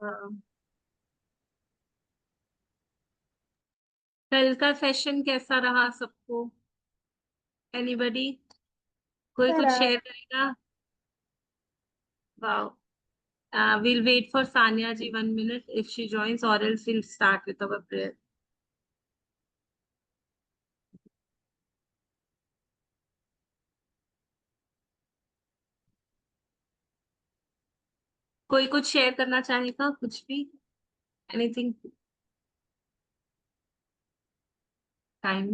हाँ। कल का सेशन कैसा रहा सबको? एनीबडी? कोई कुछ तरह। शेयर करेगा? Wow. We'll wait for Sanya ji 1 minute if she joins, or else we'll start with our prayer. कोई कुछ शेयर करना चाहेगा, कुछ भी? एनीथिंग? टाइम?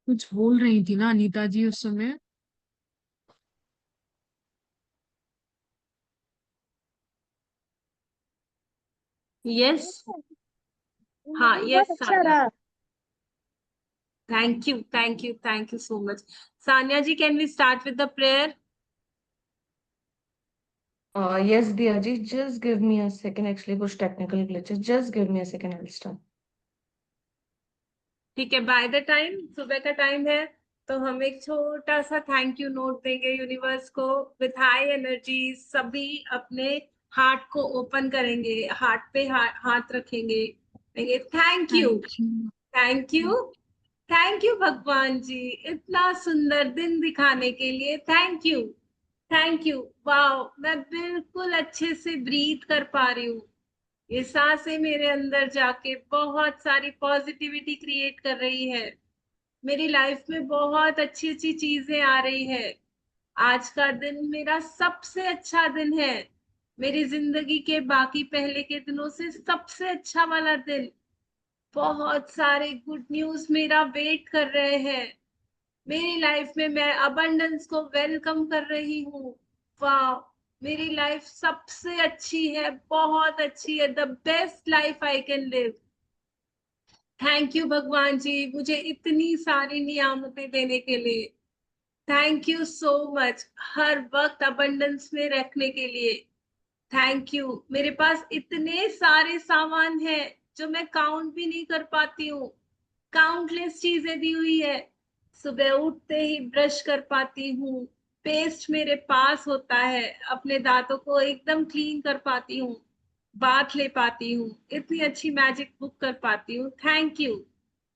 कुछ बोल रही थी ना अनीता जी उस समय। यस। हाँ, बहुत यस अच्छा सान्या। रहा। Thank you, thank you, thank you so much. Sanya ji, can we start with the prayer? Yes, Diya ji, just give me a second. Actually, कुछ technical glitches. Just give me a second. I'll start. ठीक है, by the time सुबह का time है, तो हम एक छोटा सा थैंक यू नोट देंगे यूनिवर्स को। विथ हाई एनर्जी सभी अपने हार्ट को ओपन करेंगे, हार्ट पे हाथ रखेंगे, कहेंगे thank you. Thank you. Thank you. Thank you भगवान जी, इतना सुंदर दिन दिखाने के लिए thank you. Thank you. Wow, मैं बिल्कुल अच्छे से ब्रीथ कर पा रही हूँ। ये सांसें मेरे अंदर जाके बहुत सारी पॉजिटिविटी क्रिएट कर रही है। मेरी लाइफ में बहुत अच्छी अच्छी चीजें आ रही है। आज का दिन मेरा सबसे अच्छा दिन है। मेरी जिंदगी के बाकी पहले के दिनों से सबसे अच्छा वाला दिन। बहुत सारे गुड न्यूज मेरा वेट कर रहे हैं। मेरी लाइफ में मैं अबंडेंस को वेलकम कर रही हूँ। वाह, मेरी लाइफ सबसे अच्छी है, बहुत अच्छी है, the best life I can live. Thank you भगवान जी, मुझे इतनी सारी नियामतें देने के लिए। थैंक यू सो मच, हर वक्त अबंडेंस में रखने के लिए। Thank you. मेरे पास इतने सारे सामान हैं जो मैं काउंट भी नहीं कर पाती हूँ। काउंटलेस चीजें दी हुई है। सुबह उठते ही ब्रश कर पाती हूँ, पेस्ट मेरे पास होता है, अपने दांतों को एकदम क्लीन कर पाती हूँ, बाथ ले पाती हूँ, इतनी अच्छी मैजिक बुक कर पाती हूँ। Thank you.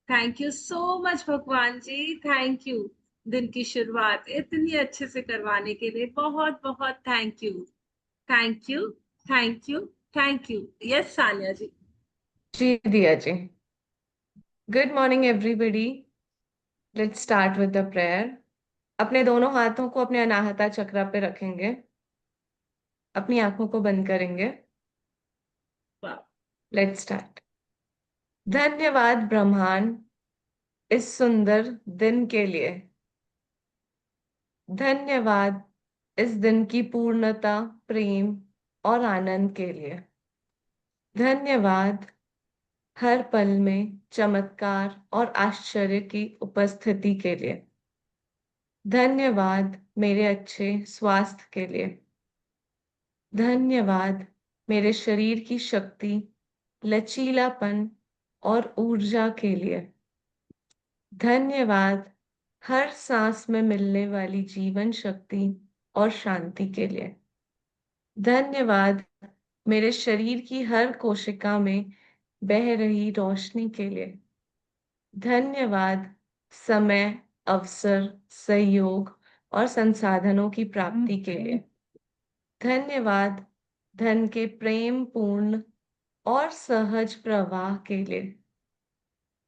Thank you so much भगवान जी, थैंक यू। दिन की शुरुआत इतनी अच्छे से करवाने के लिए बहुत बहुत thank you. Thank you. Thank you. Thank you. Yes Sania ji. जी Diya ji. Good morning, everybody. Let's start with the prayer. अपने दोनों हाथों को अपने अनाहता चक्र पे रखेंगे, अपनी आंखों को बंद करेंगे। Let's start. धन्यवाद ब्रह्मांड इस सुंदर दिन के लिए। धन्यवाद इस दिन की पूर्णता, प्रेम और आनंद के लिए। धन्यवाद हर पल में चमत्कार और आश्चर्य की उपस्थिति के लिए। धन्यवाद मेरे अच्छे स्वास्थ्य के लिए। धन्यवाद मेरे शरीर की शक्ति, लचीलापन और ऊर्जा के लिए। धन्यवाद हर सांस में मिलने वाली जीवन शक्ति और शांति के लिए। धन्यवाद मेरे शरीर की हर कोशिका में बह रही रोशनी के लिए। धन्यवाद समय, अवसर, सहयोग और संसाधनों की प्राप्ति के लिए। धन्यवाद धन के प्रेम पूर्ण और सहज प्रवाह के लिए।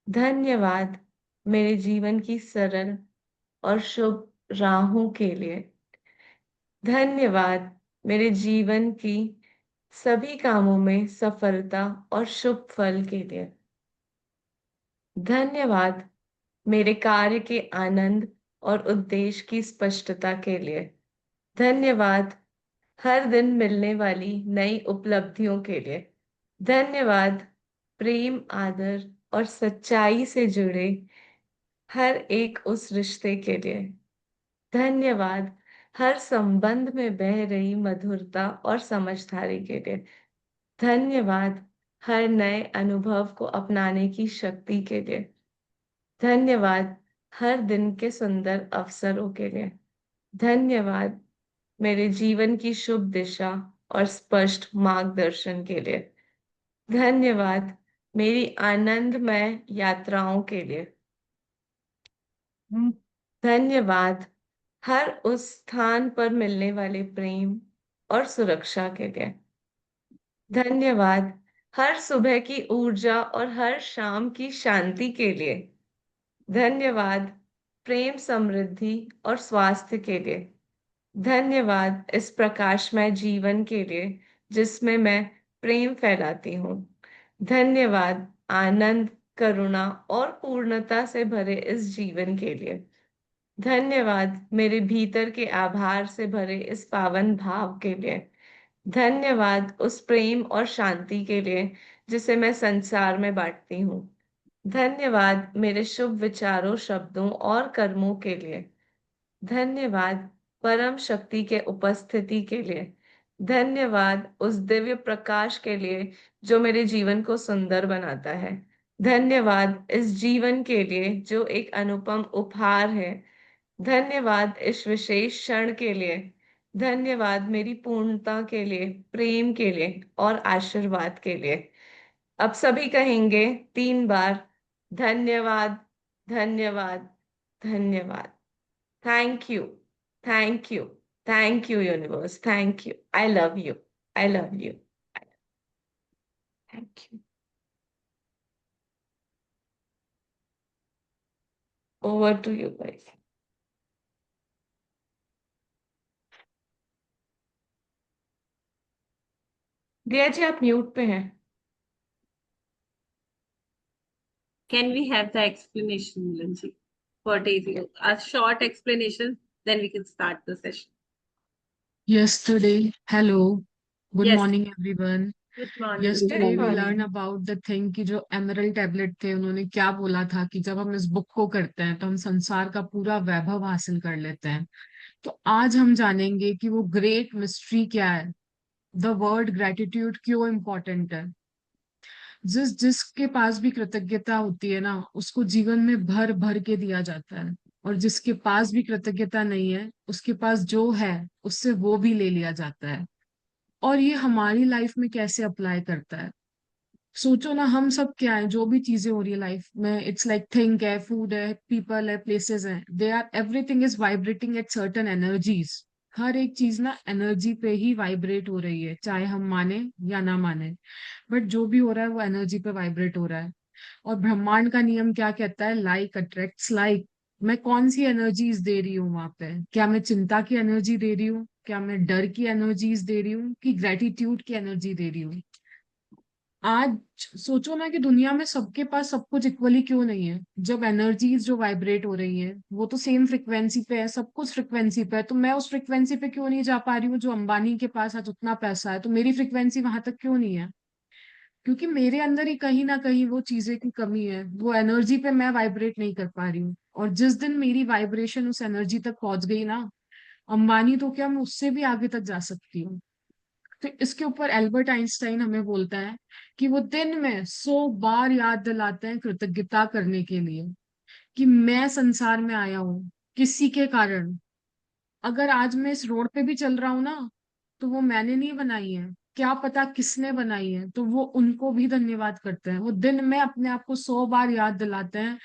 धन्यवाद मेरे जीवन की सरल और शुभ राहों के लिए। धन्यवाद मेरे जीवन की सभी कामों में सफलता और शुभ फल के लिए। धन्यवाद मेरे कार्य के आनंद और उद्देश्य की स्पष्टता के लिए। धन्यवाद हर दिन मिलने वाली नई उपलब्धियों के लिए। धन्यवाद प्रेम, आदर और सच्चाई से जुड़े हर एक उस रिश्ते के लिए। धन्यवाद हर संबंध में बह रही मधुरता और समझदारी के लिए। धन्यवाद हर नए अनुभव को अपनाने की शक्ति के लिए। धन्यवाद हर दिन के सुंदर अवसरों के लिए। धन्यवाद मेरे जीवन की शुभ दिशा और स्पष्ट मार्गदर्शन के लिए। धन्यवाद मेरी आनंदमय यात्राओं के लिए। धन्यवाद हर उस स्थान पर मिलने वाले प्रेम और सुरक्षा के लिए। धन्यवाद हर सुबह की ऊर्जा और हर शाम की शांति के लिए। धन्यवाद प्रेम, समृद्धि और स्वास्थ्य के लिए। धन्यवाद इस प्रकाशमय जीवन के लिए जिसमें मैं प्रेम फैलाती हूँ। धन्यवाद आनंद, करुणा और पूर्णता से भरे इस जीवन के लिए। धन्यवाद मेरे भीतर के आभार से भरे इस पावन भाव के लिए। धन्यवाद उस प्रेम और शांति के लिए जिसे मैं संसार में बांटती हूँ। धन्यवाद मेरे शुभ विचारों, शब्दों और कर्मों के लिए। धन्यवाद परम शक्ति के उपस्थिति के लिए। धन्यवाद उस दिव्य प्रकाश के लिए जो मेरे जीवन को सुंदर बनाता है। धन्यवाद इस जीवन के लिए जो एक अनुपम उपहार है। धन्यवाद इस विशेष क्षण के लिए। धन्यवाद मेरी पूर्णता के लिए, प्रेम के लिए और आशीर्वाद के लिए। अब सभी कहेंगे 3 बार, धन्यवाद, धन्यवाद, धन्यवाद। Thank you, thank you, thank you universe, thank you, I love you, I love you, thank you. Over to you guys. Diya ji आप म्यूट पे हैं। Can we have the explanation, Milanji? What is it? A short explanation, then we can start the session. Yesterday, hello, good Yes, morning everyone. good morning. Yesterday good we learn morning. about the thing कि जो emerald tablet थे उन्होंने क्या बोला था कि जब हम इस बुक को करते हैं तो हम संसार का पूरा वैभव हासिल कर लेते हैं। तो आज हम जानेंगे कि वो ग्रेट मिस्ट्री क्या है, द वर्ड ग्रेटिट्यूड क्यों इम्पोर्टेंट है। जिसके पास भी कृतज्ञता होती है ना, उसको जीवन में भर भर के दिया जाता है, और जिसके पास भी कृतज्ञता नहीं है उसके पास जो है उससे वो भी ले लिया जाता है। और ये हमारी लाइफ में कैसे अप्लाई करता है, सोचो ना। हम सब क्या है, जो भी चीजें हो रही है लाइफ में, इट्स लाइक थिंग है, फूड है, पीपल है, प्लेसेस हैं, they are everything is vibrating at certain energies. हर एक चीज ना एनर्जी पे ही वाइब्रेट हो रही है, चाहे हम माने या ना माने, बट जो भी हो रहा है वो एनर्जी पे वाइब्रेट हो रहा है। और ब्रह्मांड का नियम क्या कहता है, लाइक अट्रैक्ट्स लाइक। मैं कौन सी एनर्जीज दे रही हूँ वहां पे, क्या मैं चिंता की एनर्जी दे रही हूँ, क्या मैं डर की एनर्जीज दे रही हूँ, कि ग्रेटिट्यूड की एनर्जी दे रही हूँ। आज सोचो ना कि दुनिया में सबके पास सब कुछ इक्वली क्यों नहीं है। जब एनर्जीज जो वाइब्रेट हो रही है वो तो सेम फ्रिक्वेंसी पे है, सब कुछ फ्रिक्वेंसी पे है, तो मैं उस फ्रिक्वेंसी पे क्यों नहीं जा पा रही हूँ। जो अंबानी के पास आज उतना पैसा है तो मेरी फ्रिक्वेंसी वहां तक क्यों नहीं है, क्योंकि मेरे अंदर ही कहीं ना कहीं वो चीजें की कमी है, वो एनर्जी पे मैं वाइब्रेट नहीं कर पा रही हूँ। और जिस दिन मेरी वाइब्रेशन उस एनर्जी तक पहुंच गई ना, अंबानी तो क्या, मैं उससे भी आगे तक जा सकती हूँ। तो इसके ऊपर एल्बर्ट आइंस्टाइन हमें बोलता है कि वो दिन में 100 बार याद दिलाते हैं कृतज्ञता करने के लिए, कि मैं संसार में आया हूँ किसी के कारण। अगर आज मैं इस रोड पे भी चल रहा हूँ ना, तो वो मैंने नहीं बनाई है, क्या पता किसने बनाई है, तो वो उनको भी धन्यवाद करते हैं। वो दिन में अपने आप को 100 बार याद दिलाते हैं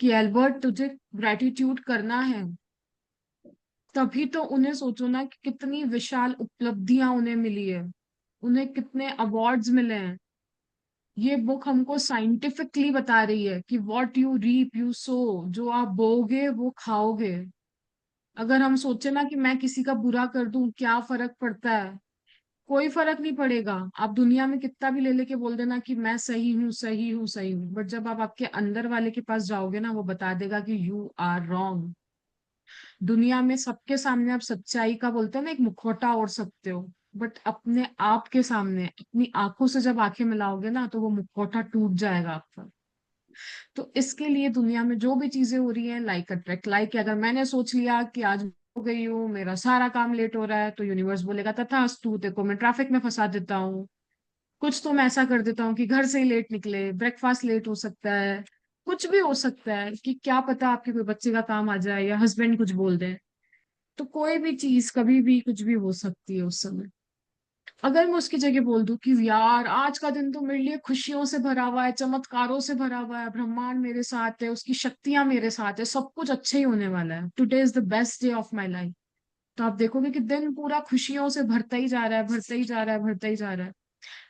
कि एल्बर्ट तुझे ग्रेटिट्यूड करना है। तभी तो उन्हें सोचो ना कि कितनी विशाल उपलब्धियां उन्हें मिली है, उन्हें कितने अवार्ड्स मिले हैं। ये बुक हमको साइंटिफिकली बता रही है कि what you reap you sow, जो आप बोओगे वो खाओगे। अगर हम सोचे ना कि मैं किसी का बुरा कर दूं क्या फर्क पड़ता है, कोई फर्क नहीं पड़ेगा। आप दुनिया में कितना भी ले लेके बोल देना कि मैं सही हूँ, सही हूँ, सही हूँ, बट जब आप आपके अंदर वाले के पास जाओगे ना, वो बता देगा कि यू आर रॉन्ग। दुनिया में सबके सामने आप सच्चाई का बोलते हैं ना, एक मुखौटा ओढ़ सकते हो, बट अपने आप के सामने अपनी आंखों से जब आंखें मिलाओगे ना, तो वो मुखौटा टूट जाएगा आपका। तो इसके लिए दुनिया में जो भी चीजें हो रही हैं, लाइक अट्रैक्ट लाइक, अगर मैंने सोच लिया कि आज हो गई हूँ, मेरा सारा काम लेट हो रहा है, तो यूनिवर्स बोलेगा तथास्तु, तेरे को मैं ट्रैफिक में फंसा देता हूँ। कुछ तो मैं ऐसा कर देता हूँ कि घर से ही लेट निकले, ब्रेकफास्ट लेट हो सकता है, कुछ भी हो सकता है, कि क्या पता आपके कोई बच्चे का काम आ जाए या हस्बैंड कुछ बोल दे। तो कोई भी चीज कभी भी कुछ भी हो सकती है उस समय। अगर मैं उसकी जगह बोल दूं कि यार आज का दिन तो मेरे लिए खुशियों से भरा हुआ है, चमत्कारों से भरा हुआ है, ब्रह्मांड मेरे साथ है, उसकी शक्तियां मेरे साथ है, सब कुछ अच्छा ही होने वाला है, today is the best day of my life, तो आप देखोगे कि दिन पूरा खुशियों से भरता ही जा रहा है, भरता ही जा रहा है, भरता ही जा रहा है।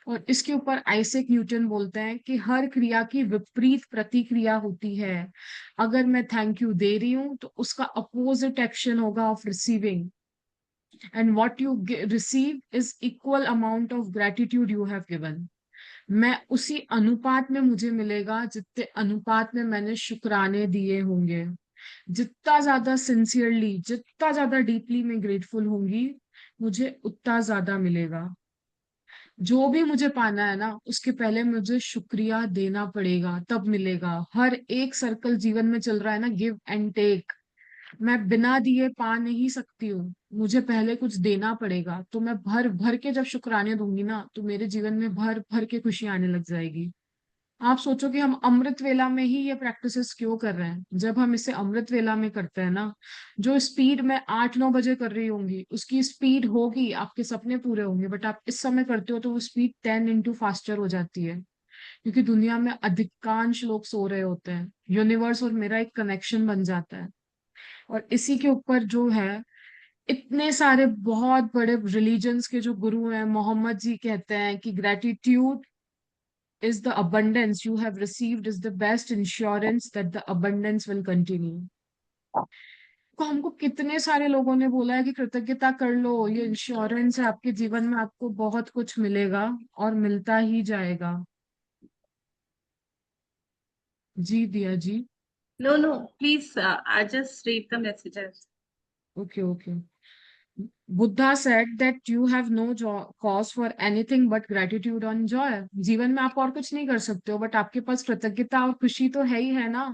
और इसके ऊपर आइजैक न्यूटन बोलते हैं कि हर क्रिया की विपरीत प्रतिक्रिया होती है। अगर मैं थैंक यू दे रही हूँ तो उसका अपोजिट एक्शन होगा of receiving, and what you receive is equal amount of gratitude you have given. मैं उसी अनुपात में मुझे मिलेगा जितने अनुपात में मैंने शुक्राने दिए होंगे। जितना ज्यादा सिंसियरली, जितना ज्यादा डीपली मैं ग्रेटफुल होंगी, मुझे उतना ज्यादा मिलेगा। जो भी मुझे पाना है ना, उसके पहले मुझे शुक्रिया देना पड़ेगा, तब मिलेगा। हर एक सर्कल जीवन में चल रहा है ना, गिव एंड टेक। मैं बिना दिए पा नहीं सकती हूँ, मुझे पहले कुछ देना पड़ेगा। तो मैं भर भर के जब शुक्राने दूंगी ना, तो मेरे जीवन में भर भर के खुशी आने लग जाएगी। आप सोचो कि हम अमृत वेला में ही ये प्रैक्टिसेस क्यों कर रहे हैं। जब हम इसे अमृत वेला में करते हैं ना, जो स्पीड में 8-9 बजे कर रही होंगी, उसकी स्पीड होगी, आपके सपने पूरे होंगे, बट आप इस समय करते हो तो वो स्पीड 10 इंटू फास्टर हो जाती है। क्योंकि दुनिया में अधिकांश लोग सो रहे होते हैं, यूनिवर्स और मेरा एक कनेक्शन बन जाता है। और इसी के ऊपर जो है, इतने सारे बहुत बड़े रिलीजन्स के जो गुरु हैं, मोहम्मद जी कहते हैं कि gratitude is the abundance you have received is the best insurance that the abundance will continue। तो हमको कितने सारे लोगों ने बोला है कि कृतज्ञता कर लो, ये इंश्योरेंस है आपके जीवन में, आपको बहुत कुछ मिलेगा और मिलता ही जाएगा। जी Diya ji. No, no, please, I just read the messages. Okay okay. Buddha said that you have no cause for anything but gratitude on joy. जीवन में आप और कुछ नहीं कर सकते हो, बट आपके पास कृतज्ञता और खुशी तो है ही है ना।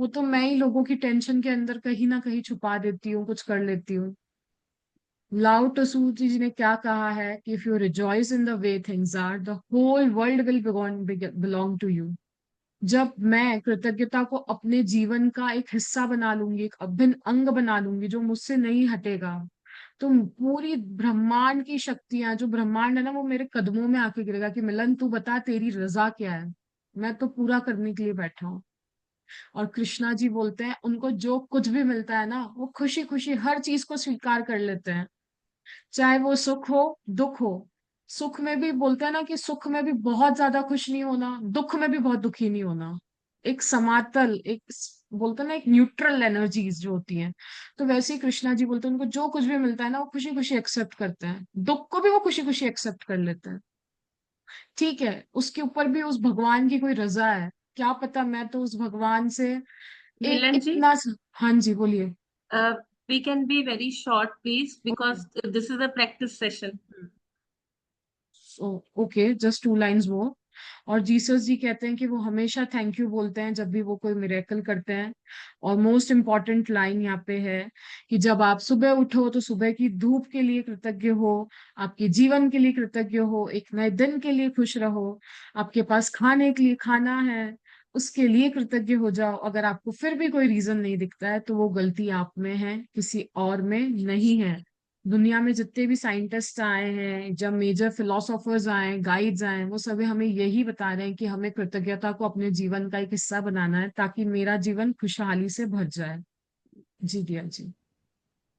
वो तो मैं ही लोगों की टेंशन के अंदर कहीं ना कहीं छुपा देती हूँ, कुछ कर लेती हूँ। लाओ त्सु जी ने क्या कहा है कि if you rejoice in the way things are, the whole world will belong to you. जब मैं कृतज्ञता को अपने जीवन का एक हिस्सा बना लूंगी, एक अभिन्न अंग बना लूंगी जो मुझसे नहीं हटेगा, तो पूरी ब्रह्मांड की शक्तियां, जो ब्रह्मांड है ना, वो मेरे कदमों में आके गिरेगा कि मिलन तू बता तेरी रजा क्या है, मैं तो पूरा करने के लिए बैठा हूँ। और कृष्णा जी बोलते हैं उनको जो कुछ भी मिलता है ना, वो खुशी खुशी हर चीज को स्वीकार कर लेते हैं, चाहे वो सुख हो, दुख हो। सुख में भी बोलते हैं ना कि सुख में भी बहुत ज्यादा खुश नहीं होना, दुख में भी बहुत दुखी नहीं होना। एक समातल, एक बोलते हैं ना, एक न्यूट्रल एनर्जीज जो होती हैं। तो वैसे ही कृष्णा जी बोलते हैं उनको जो कुछ भी मिलता है ना, वो खुशी खुशी एक्सेप्ट करते हैं, दुख को भी वो खुशी खुशी एक्सेप्ट कर लेते हैं। ठीक है, उसके ऊपर भी उस भगवान की कोई रजा है, क्या पता मैं तो उस भगवान से एक Milan ji, इतना हाँ जी बोलिए। we can be very short, please, okay because this is a practice session. Okay, just 2 lines वो। और जीसस जी कहते हैं कि वो हमेशा थैंक यू बोलते हैं जब भी वो कोई मिरेकल करते हैं। और मोस्ट इम्पॉर्टेंट लाइन यहाँ पे है कि जब आप सुबह उठो तो सुबह की धूप के लिए कृतज्ञ हो, आपके जीवन के लिए कृतज्ञ हो, एक नए दिन के लिए खुश रहो, आपके पास खाने के लिए खाना है उसके लिए कृतज्ञ हो जाओ। अगर आपको फिर भी कोई रीजन नहीं दिखता है, तो वो गलती आप में है, किसी और में नहीं है। दुनिया में जितने भी साइंटिस्ट आए हैं, जब मेजर फिलोसोफर्स आए, गाइड्स आए, वो सभी हमें यही बता रहे हैं कि हमें कृतज्ञता को अपने जीवन का एक हिस्सा बनाना है, ताकि मेरा जीवन खुशहाली से भर जाए। जी दिया जी।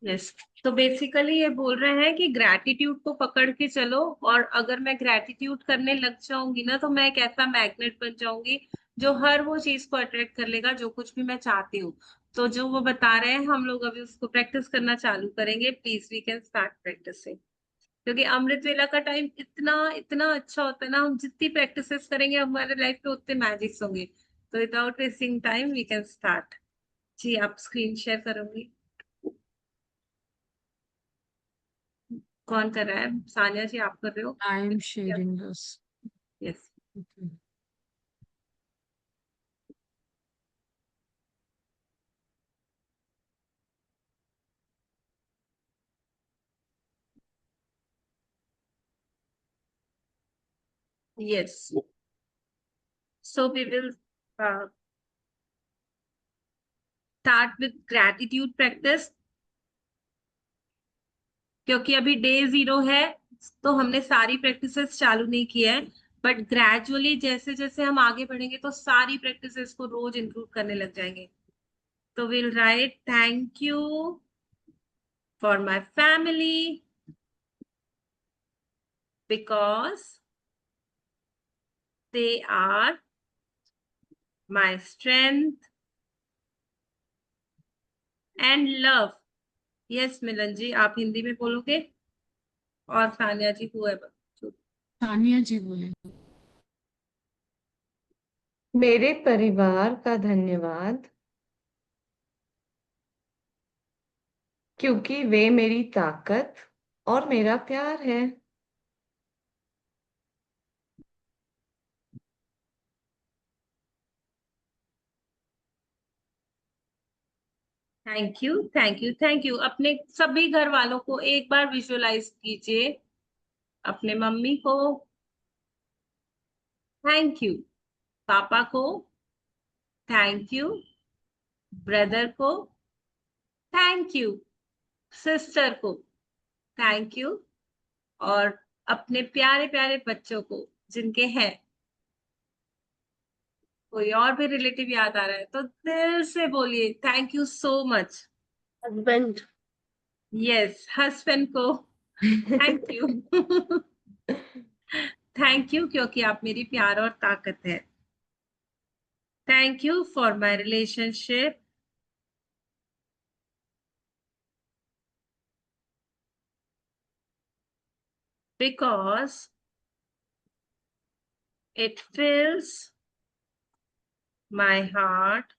यस, तो बेसिकली ये बोल रहे हैं कि ग्रैटिट्यूड को पकड़ के चलो, और अगर मैं ग्रैटिट्यूड करने लग जाऊंगी ना, तो मैं एक ऐसा मैग्नेट बन जाऊंगी जो हर वो चीज को अट्रैक्ट कर लेगा जो कुछ भी मैं चाहती हूँ। तो जो वो बता रहे हैं, हम लोग अभी उसको प्रैक्टिस करना चालू करेंगे। Please we can start practising, क्योंकि अमृत वेला का टाइम इतना इतना अच्छा होता है ना, हम जितनी प्रैक्टिसेस करेंगे हमारे लाइफ पे उतने मैजिक्स होंगे। तो without wasting time we can start. जी, आप स्क्रीन शेयर करोगी? कौन कर रहा है? सानिया जी, आप कर रहे हो? I am sharing this. Yes. Yes. So we will start with gratitude practice. क्योंकि अभी डे 0 है, तो हमने सारी प्रैक्टिसेस चालू नहीं की है, बट ग्रेजुअली जैसे जैसे हम आगे बढ़ेंगे तो सारी प्रैक्टिसेस को रोज इंक्लूड करने लग जाएंगे. तो will write thank you for my family because they are my strength and love. Yes Milan ji, आप हिंदी में बोलोगे और सानिया जी को है. तानिया जी बोले। मेरे परिवार का धन्यवाद, क्योंकि वे मेरी ताकत और मेरा प्यार है। Thank you thank you thank you. अपने सभी घर वालों को एक बार विजुअलाइज कीजिए. अपने मम्मी को थैंक यू, पापा को थैंक यू, ब्रदर को थैंक यू, सिस्टर को थैंक यू, और अपने प्यारे प्यारे बच्चों को जिनके हैं. कोई और भी रिलेटिव याद आ रहा है तो दिल से बोलिए thank you so much. Husband. Yes, husband को थैंक यू. थैंक यू क्योंकि आप मेरी प्यार और ताकत है. Thank you for my relationship because it fills my heart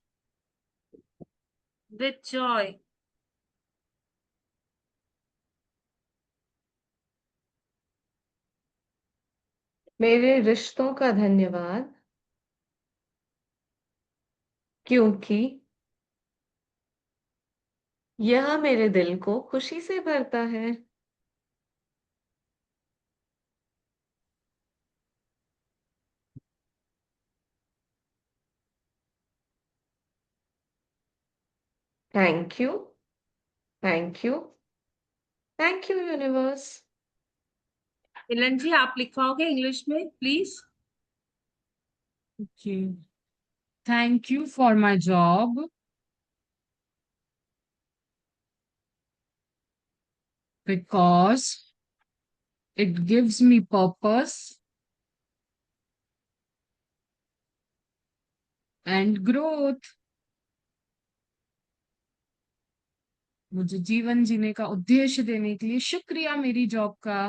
with joy. मेरे रिश्तों का धन्यवाद, क्योंकि यह मेरे दिल को खुशी से भरता है। Thank you, thank you, thank you universe. Milan ji, आप लिखवाओगे इंग्लिश में please. Okay, thank you for my job because it gives me purpose and growth. मुझे जीवन जीने का उद्देश्य देने के लिए शुक्रिया मेरी जॉब का.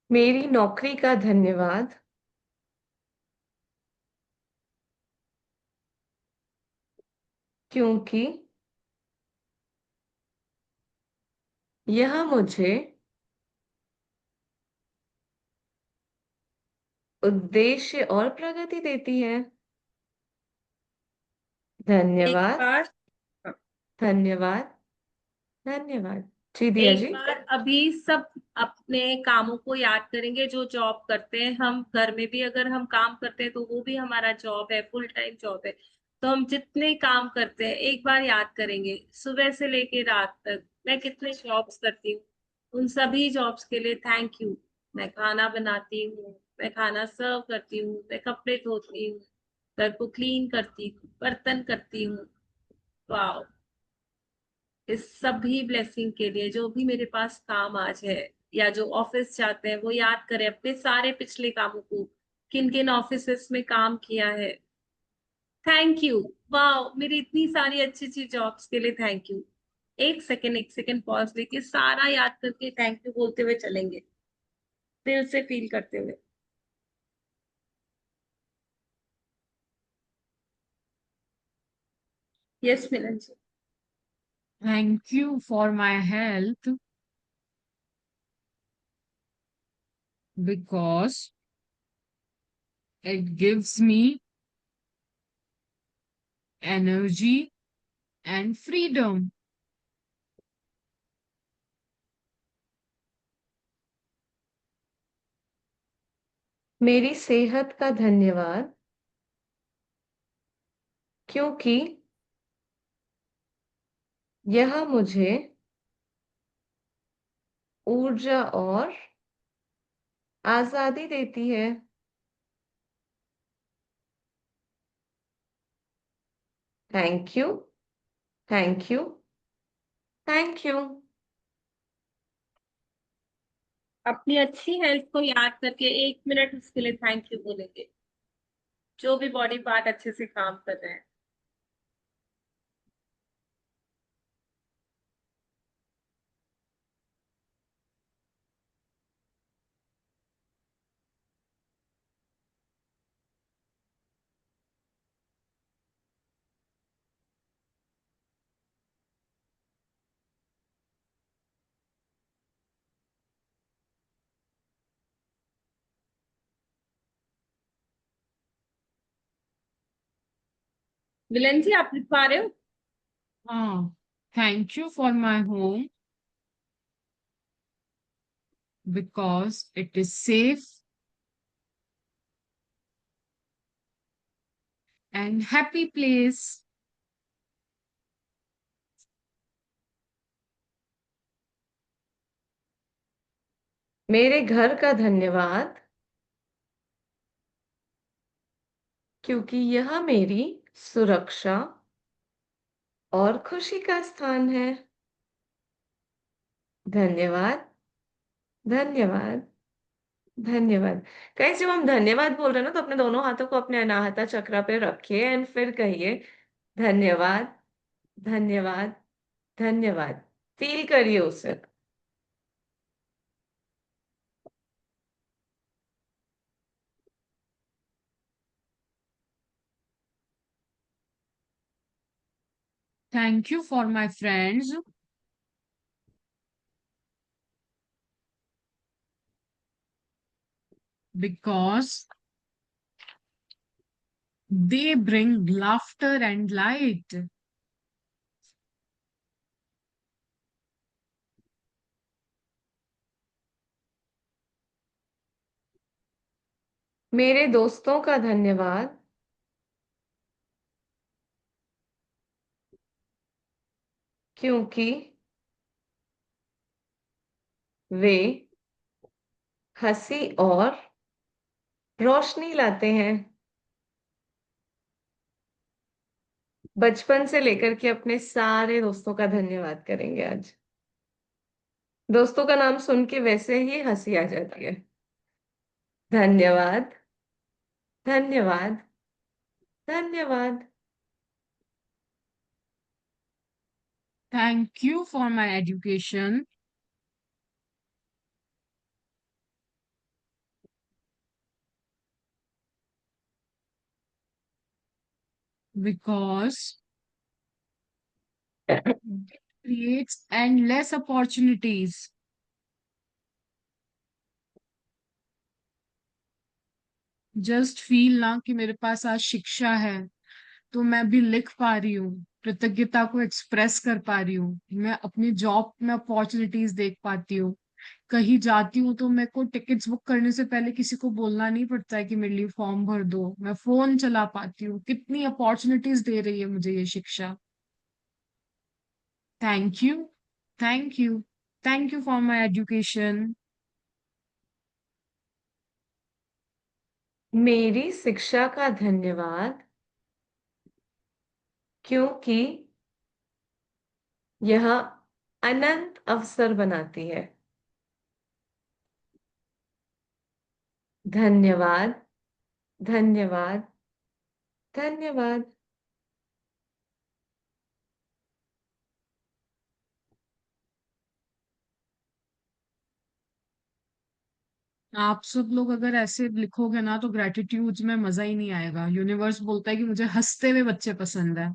मेरी नौकरी का धन्यवाद, क्योंकि यह मुझे उद्देश्य और प्रगति देती है। एक धन्यवाद, बार धन्यवाद, धन्यवाद। जी दिया एक जी। बार अभी सब अपने कामों को याद करेंगे जो जॉब करते हैं. हम घर में भी अगर हम काम करते हैं तो वो भी हमारा जॉब है, फुल टाइम जॉब है. तो हम जितने काम करते हैं एक बार याद करेंगे, सुबह से लेके रात तक मैं कितने जॉब्स करती हूँ. उन सभी जॉब्स के लिए थैंक यू. मैं खाना बनाती हूँ, मैं खाना सर्व करती हूँ, मैं कपड़े धोती हूँ, घर को क्लीन करती हूँ, बर्तन करती हूँ. वाह. इस सभी ब्लेसिंग के लिए जो भी मेरे पास काम आज है, या जो ऑफिस जाते हैं वो याद करें अपने सारे पिछले कामों को, किन किन ऑफिस में काम किया है. Thank you. वाह, मेरी इतनी सारी अच्छी अच्छी जॉब्स के लिए थैंक यू. एक सेकेंड पॉज लेके सारा याद करके थैंक यू बोलते हुए चलेंगे, दिल से फील करते हुए. Yes Milan ji. Thank you for my health because it gives me energy and freedom. मेरी सेहत का धन्यवाद, क्योंकि यह मुझे ऊर्जा और आजादी देती है। Thank you, thank you, thank you. अपनी अच्छी हेल्थ को याद करके 1 मिनट उसके लिए थैंक यू बोलेंगे, जो भी बॉडी पार्ट अच्छे से काम कर रहे हैं। मिलन जी, आप लिख पा रहे हो? हाँ, thank you for my home because it is safe and happy place. मेरे घर का धन्यवाद, क्योंकि यह मेरी सुरक्षा और खुशी का स्थान है। धन्यवाद, धन्यवाद, धन्यवाद। गाइस, जब हम धन्यवाद बोल रहे हैं ना, तो अपने दोनों हाथों को अपने अनाहता चक्र पे रखिए एंड फिर कहिए धन्यवाद, धन्यवाद, धन्यवाद। फील करिए उसे। Thank you for my friends because they bring laughter and light. मेरे दोस्तों का धन्यवाद, क्योंकि वे हंसी और रोशनी लाते हैं। बचपन से लेकर के अपने सारे दोस्तों का धन्यवाद करेंगे आज। दोस्तों का नाम सुन के वैसे ही हंसी आ जाती है। धन्यवाद, धन्यवाद, धन्यवाद। Thank you for my education because it creates endless opportunities. Just feel ना कि मेरे पास आज शिक्षा है, तो मैं भी लिख पा रही हूँ, कृतज्ञता को एक्सप्रेस कर पा रही हूँ, मैं अपनी जॉब में अपॉर्चुनिटीज देख पाती हूँ, कहीं जाती हूँ तो मेरे को टिकट्स बुक करने से पहले किसी को बोलना नहीं पड़ता है कि मेरे लिए फॉर्म भर दो, मैं फोन चला पाती हूँ। कितनी अपॉर्चुनिटीज दे रही है मुझे ये शिक्षा। Thank you, thank you, thank you for my education. मेरी शिक्षा का धन्यवाद, क्योंकि यह अनंत अवसर बनाती है। धन्यवाद, धन्यवाद, धन्यवाद। आप सब लोग अगर ऐसे लिखोगे ना तो ग्रेटिट्यूड्स में मजा ही नहीं आएगा। यूनिवर्स बोलता है कि मुझे हंसते हुए बच्चे पसंद है,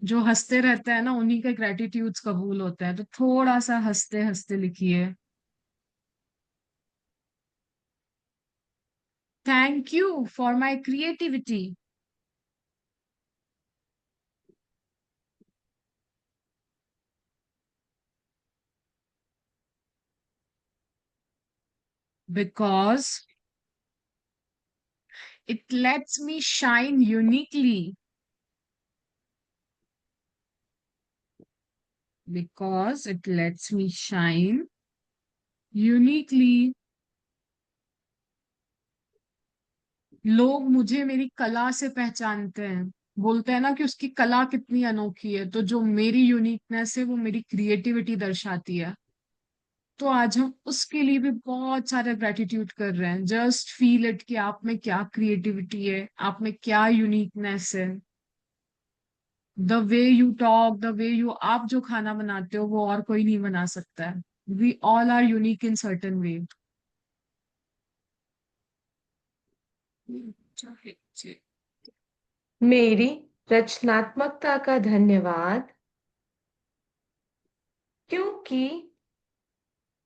जो हंसते रहते हैं ना उन्हीं का ग्रेटिट्यूड्स कबूल होता है। तो थोड़ा सा हंसते हंसते लिखिए। Thank you for my creativity because It lets me shine uniquely because it lets me shine uniquely. लोग मुझे मेरी कला से पहचानते हैं, बोलते हैं ना कि उसकी कला कितनी अनोखी है, तो जो मेरी यूनिकनेस है वो मेरी क्रिएटिविटी दर्शाती है। तो आज हम उसके लिए भी बहुत सारे ग्रेटिट्यूड कर रहे हैं। जस्ट फील इट कि आप में क्या क्रिएटिविटी है, आप में क्या यूनिकनेस है। The way you talk, the way you, आप जो खाना बनाते हो वो और कोई नहीं बना सकता है। We all are unique in certain way. मेरी रचनात्मकता का धन्यवाद, क्योंकि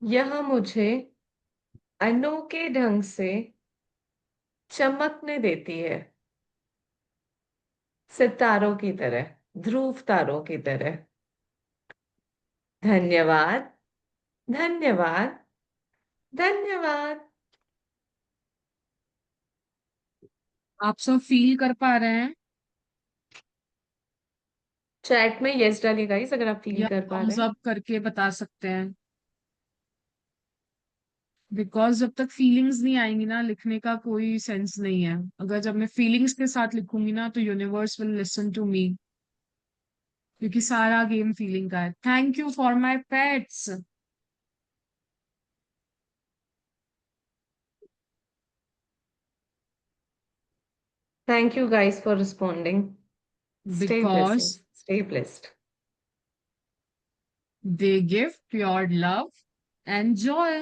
यह मुझे अनोखे ढंग से चमकने देती है, सितारों की तरह, ध्रुव तारों की तरह। धन्यवाद, धन्यवाद, धन्यवाद। आप सब फील कर पा रहे हैं चैट में यस डालिए गाइस अगर आप फील या कर पा रहे थम्स हैं। अप करके बता सकते हैं? बिकॉज जब तक फीलिंग्स नहीं आएंगी ना, लिखने का कोई सेंस नहीं है। अगर जब मैं फीलिंग्स के साथ लिखूंगी ना, तो universe will listen to me, क्योंकि सारा गेम फीलिंग का है। Thank you for my pets. Thank you guys for responding. Stay blessing, because stay blessed. They give pure love and joy.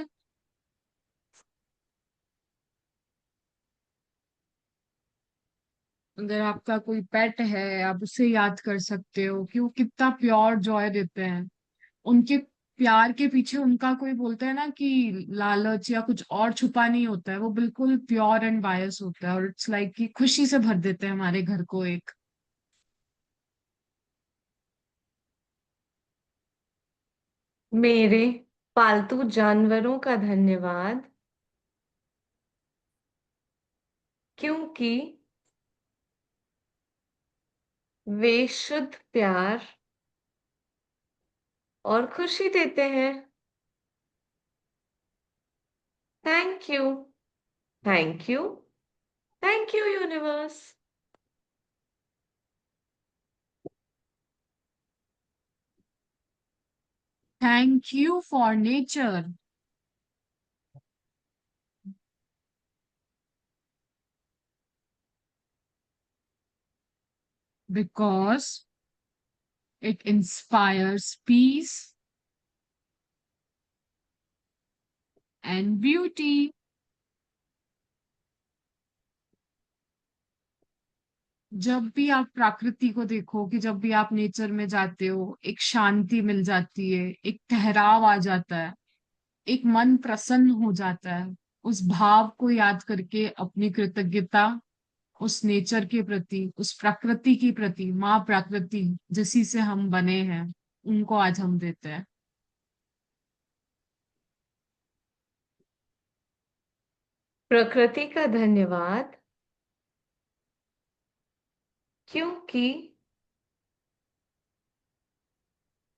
अगर आपका कोई पेट है, आप उसे याद कर सकते हो कि वो कितना प्योर जॉय देते हैं। उनके प्यार के पीछे उनका कोई बोलता है ना कि लालच या कुछ और छुपा नहीं होता है, वो बिल्कुल प्योर एंड बायस होता है, और इट्स लाइक कि खुशी से भर देते हैं हमारे घर को एक। मेरे पालतू जानवरों का धन्यवाद, क्योंकि वे शुद्ध प्यार और खुशी देते हैं। Thank you, thank you, thank you universe. Thank you for nature, because it inspires peace and beauty. जब भी आप प्रकृति को देखो, कि जब भी आप नेचर में जाते हो, एक शांति मिल जाती है, एक ठहराव आ जाता है, एक मन प्रसन्न हो जाता है। उस भाव को याद करके अपनी कृतज्ञता उस नेचर के प्रति, उस प्रकृति के प्रति, माँ प्रकृति जिसी से हम बने हैं, उनको आज हम देते हैं। प्रकृति का धन्यवाद, क्योंकि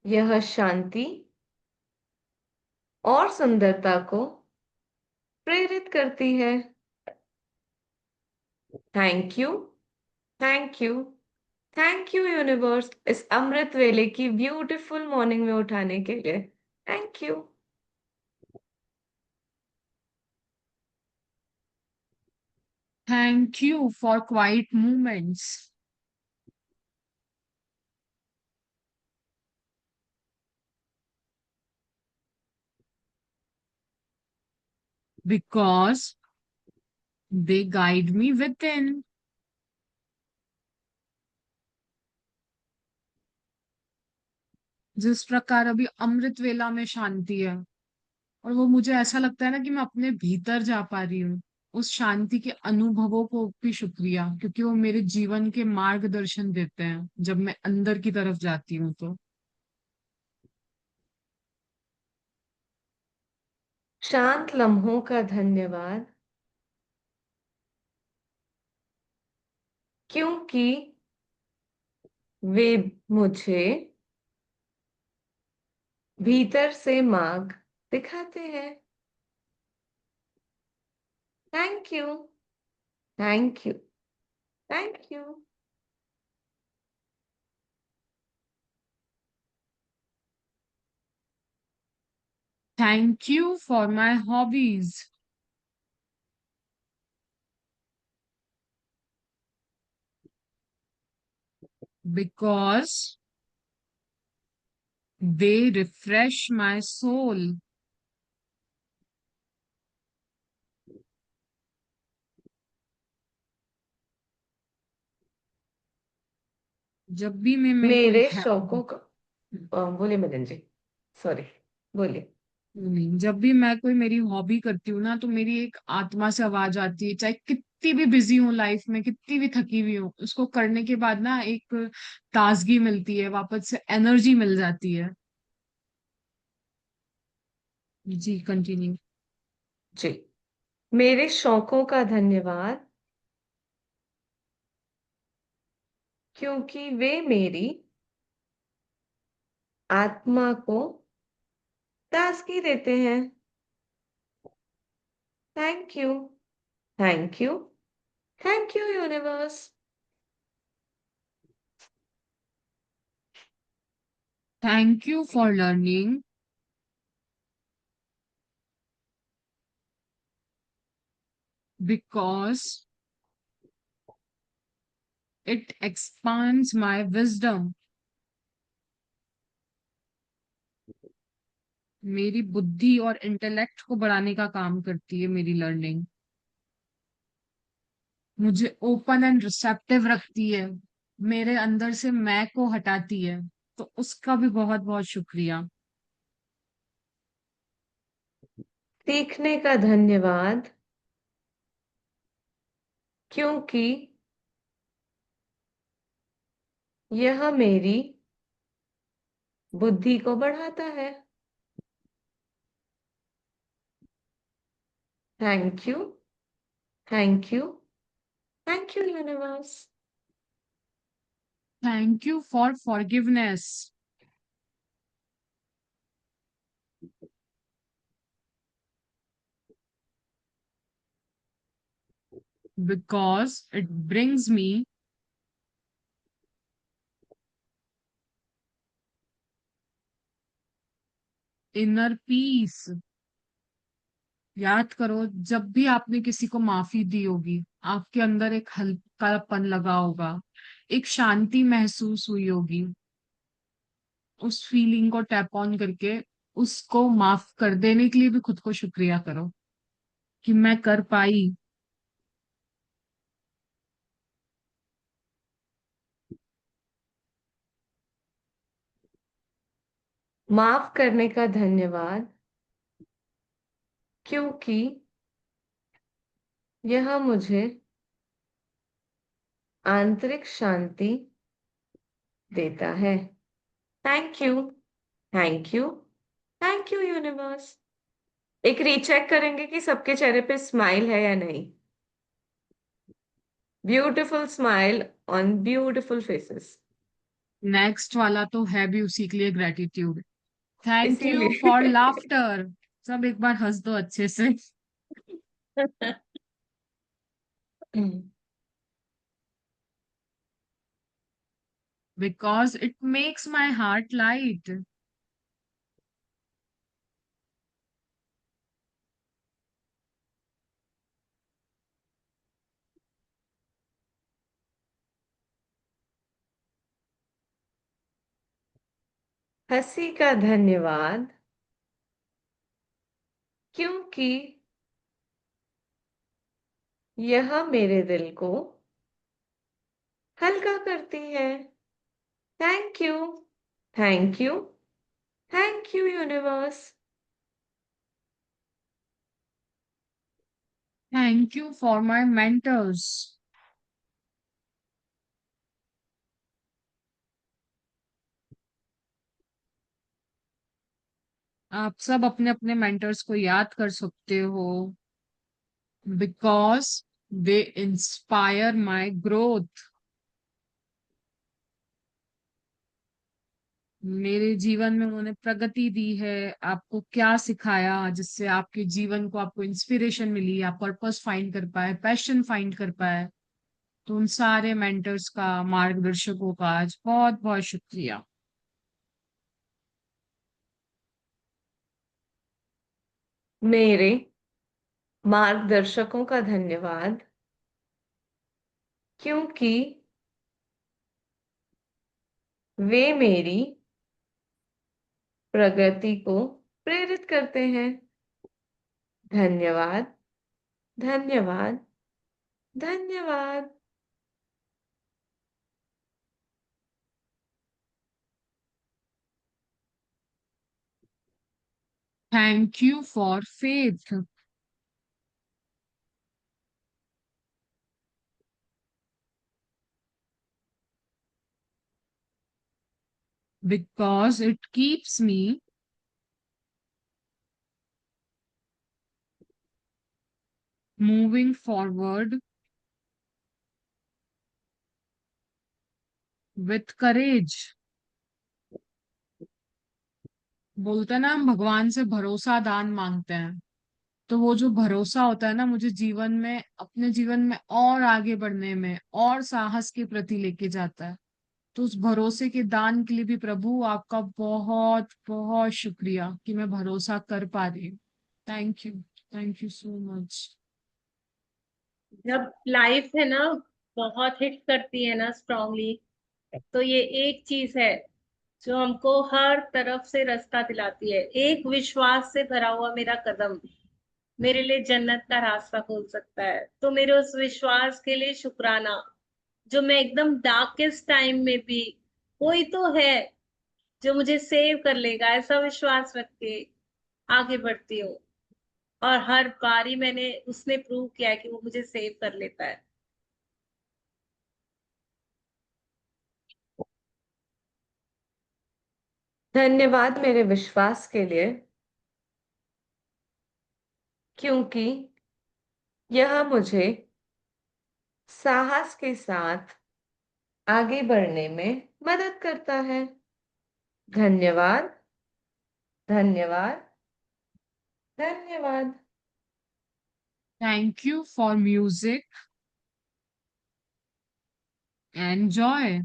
यह शांति और सुंदरता को प्रेरित करती है। Thank you, thank you, thank you universe, इस अमृत वेले की ब्यूटीफुल मॉर्निंग में उठाने के लिए। Thank you. Thank you for quite moments, because they guide me with in. जिस प्रकार अभी अमृत वेला में शांति है, और वो मुझे ऐसा लगता है ना कि मैं अपने भीतर जा पा रही हूँ। उस शांति के अनुभवों को भी शुक्रिया, क्योंकि वो मेरे जीवन के मार्गदर्शन देते हैं जब मैं अंदर की तरफ जाती हूँ तो। शांत लम्हों का धन्यवाद, क्योंकि वे मुझे भीतर से मार्ग दिखाते हैं। Thank you, thank you, thank you. Thank you for my hobbies because they refresh my soul. जब भी मैं कोई मेरे शौकों का बोलिए मदन जी, सॉरी, बोलिए। नहीं, जब भी मैं कोई मेरी हॉबी करती हूँ ना तो मेरी एक आत्मा से आवाज आती है, चाहे कितनी भी बिजी हूँ लाइफ में, कितनी भी थकी हुई हूँ, उसको करने के बाद ना एक ताजगी मिलती है, वापस से एनर्जी मिल जाती है। जी कंटिन्यू। जी, मेरे शौकों का धन्यवाद क्योंकि वे मेरी आत्मा को ताजगी देते हैं। Thank you, thank you, thank you universe. Thank you for learning because it expands my wisdom. मेरी बुद्धि और इंटेलेक्ट को बढ़ाने का काम करती है मेरी लर्निंग। मुझे ओपन एंड रिसेप्टिव रखती है, मेरे अंदर से मैं को हटाती है, तो उसका भी बहुत बहुत शुक्रिया। सीखने का धन्यवाद क्योंकि यह मेरी बुद्धि को बढ़ाता है। Thank you, thank you, thank you universe. Thank you for forgiveness because it brings me inner peace. याद करो, जब भी आपने किसी को माफी दी होगी, आपके अंदर एक हल्कापन लगा होगा, एक शांति महसूस हुई होगी। उस फीलिंग को टैप ऑन करके उसको माफ कर देने के लिए भी खुद को शुक्रिया करो कि मैं कर पाई। माफ करने का धन्यवाद क्योंकि यह मुझे आंतरिक शांति देता है। Thank you, thank you, thank you universe. एक रीचेक करेंगे कि सबके चेहरे पे स्माइल है या नहीं। Beautiful smile on beautiful faces. Next वाला तो है भी उसी के लिए ग्रेटिट्यूड। थैंक यू इसीलिए फॉर लाफ्टर। सब एक बार हंस दो अच्छे से। Because it makes my heart light. हंसी का धन्यवाद क्योंकि यह मेरे दिल को हल्का करती है। Thank you, thank you, thank you universe. Thank you for my mentors. आप सब अपने अपने मेंटर्स को याद कर सकते हो because they inspire my growth. मेरे जीवन में उन्होंने प्रगति दी है, आपको क्या सिखाया जिससे आपके जीवन को आपको इंस्पिरेशन मिली, आप पर्पस फाइंड कर पाए, पैशन फाइंड कर पाए। तो उन सारे मेंटर्स का, मार्गदर्शकों का आज बहुत बहुत शुक्रिया। मेरे मार्गदर्शकों का धन्यवाद, क्योंकि वे मेरी प्रगति को प्रेरित करते हैं। धन्यवाद, धन्यवाद, धन्यवाद। Thank you for faith, because it keeps me moving forward with करेज। बोलते हैं ना, हम भगवान से भरोसा दान मांगते हैं, तो वो जो भरोसा होता है ना, मुझे जीवन में, अपने जीवन में और आगे बढ़ने में और साहस के प्रति लेके जाता है। तो उस भरोसे के दान के लिए भी प्रभु आपका बहुत बहुत शुक्रिया कि मैं भरोसा कर पा रही हूँ। Thank you so much. जब लाइफ है ना बहुत हिट करती है ना स्ट्रांगली, तो ये एक चीज है जो हमको हर तरफ से रास्ता दिलाती है। एक विश्वास से भरा हुआ मेरा कदम मेरे लिए जन्नत का रास्ता खोल सकता है। तो मेरे उस विश्वास के लिए शुक्राना, जो मैं एकदम डार्केस्ट टाइम में भी कोई तो है जो मुझे सेव कर लेगा, ऐसा विश्वास रख के आगे बढ़ती हूँ। और हर बारी मैंने उसने प्रूव किया है कि वो मुझे सेव कर लेता है। धन्यवाद मेरे विश्वास के लिए, क्योंकि यह मुझे साहस के साथ आगे बढ़ने में मदद करता है। धन्यवाद, धन्यवाद, धन्यवाद। Thank you for music and Joy,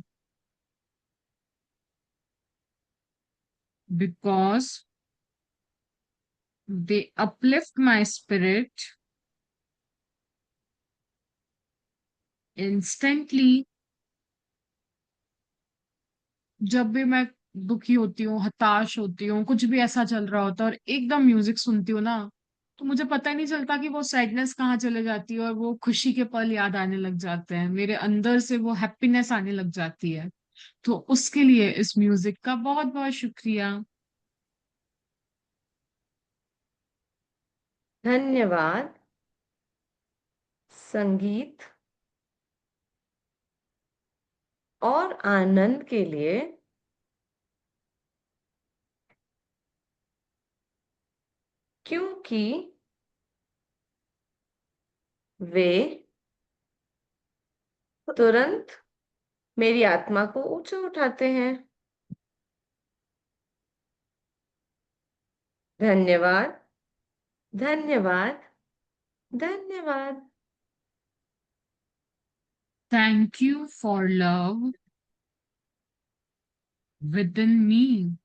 because they uplift my spirit instantly. जब भी मैं दुखी होती हूँ, हताश होती हूँ, कुछ भी ऐसा चल रहा होता है और एकदम म्यूजिक सुनती हूँ ना, तो मुझे पता ही नहीं चलता कि वो सैडनेस कहाँ चले जाती है और वो खुशी के पल याद आने लग जाते हैं, मेरे अंदर से वो हैप्पीनेस आने लग जाती है। तो उसके लिए इस म्यूजिक का बहुत बहुत शुक्रिया। धन्यवाद संगीत और आनंद के लिए, क्योंकि वे तुरंत मेरी आत्मा को ऊंचा उठाते हैं। धन्यवाद, धन्यवाद, धन्यवाद। Thank you for love within me,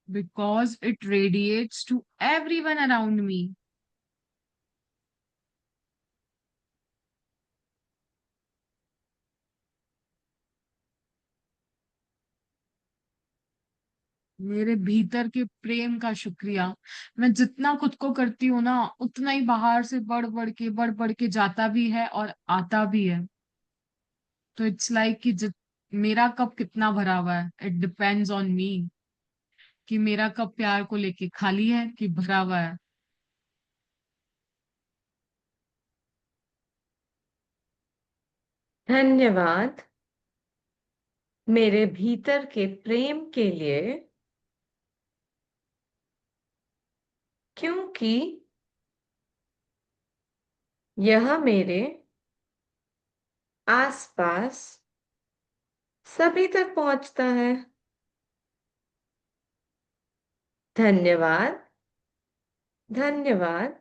because it radiates to everyone around me. मेरे भीतर के प्रेम का शुक्रिया। मैं जितना खुद को करती हूँ ना, उतना ही बाहर से बढ़ बढ़ के जाता भी है और आता भी है। तो इट्स लाइक कि मेरा कप कितना भरा हुआ है, इट डिपेंड्स ऑन मी, कि मेरा कप प्यार को लेके खाली है कि भरा हुआ है। धन्यवाद मेरे भीतर के प्रेम के लिए, क्योंकि यह मेरे आसपास सभी तक पहुंचता है। धन्यवाद, धन्यवाद,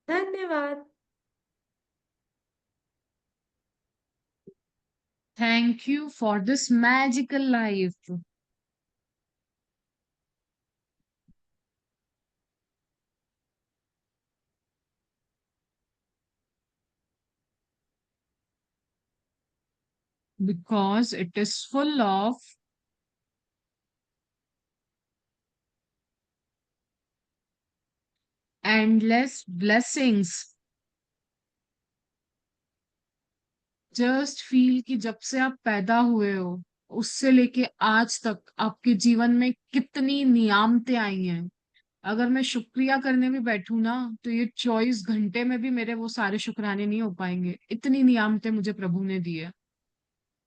धन्यवाद। Thank you for this magical life. Because it is full of endless blessings। Just feel कि जब से आप पैदा हुए हो उससे लेके आज तक आपके जीवन में कितनी नियामतें आई हैं। अगर मैं शुक्रिया करने भी बैठूं ना तो ये 24 घंटे में भी मेरे वो सारे शुक्राने नहीं हो पाएंगे, इतनी नियामतें मुझे प्रभु ने दी है।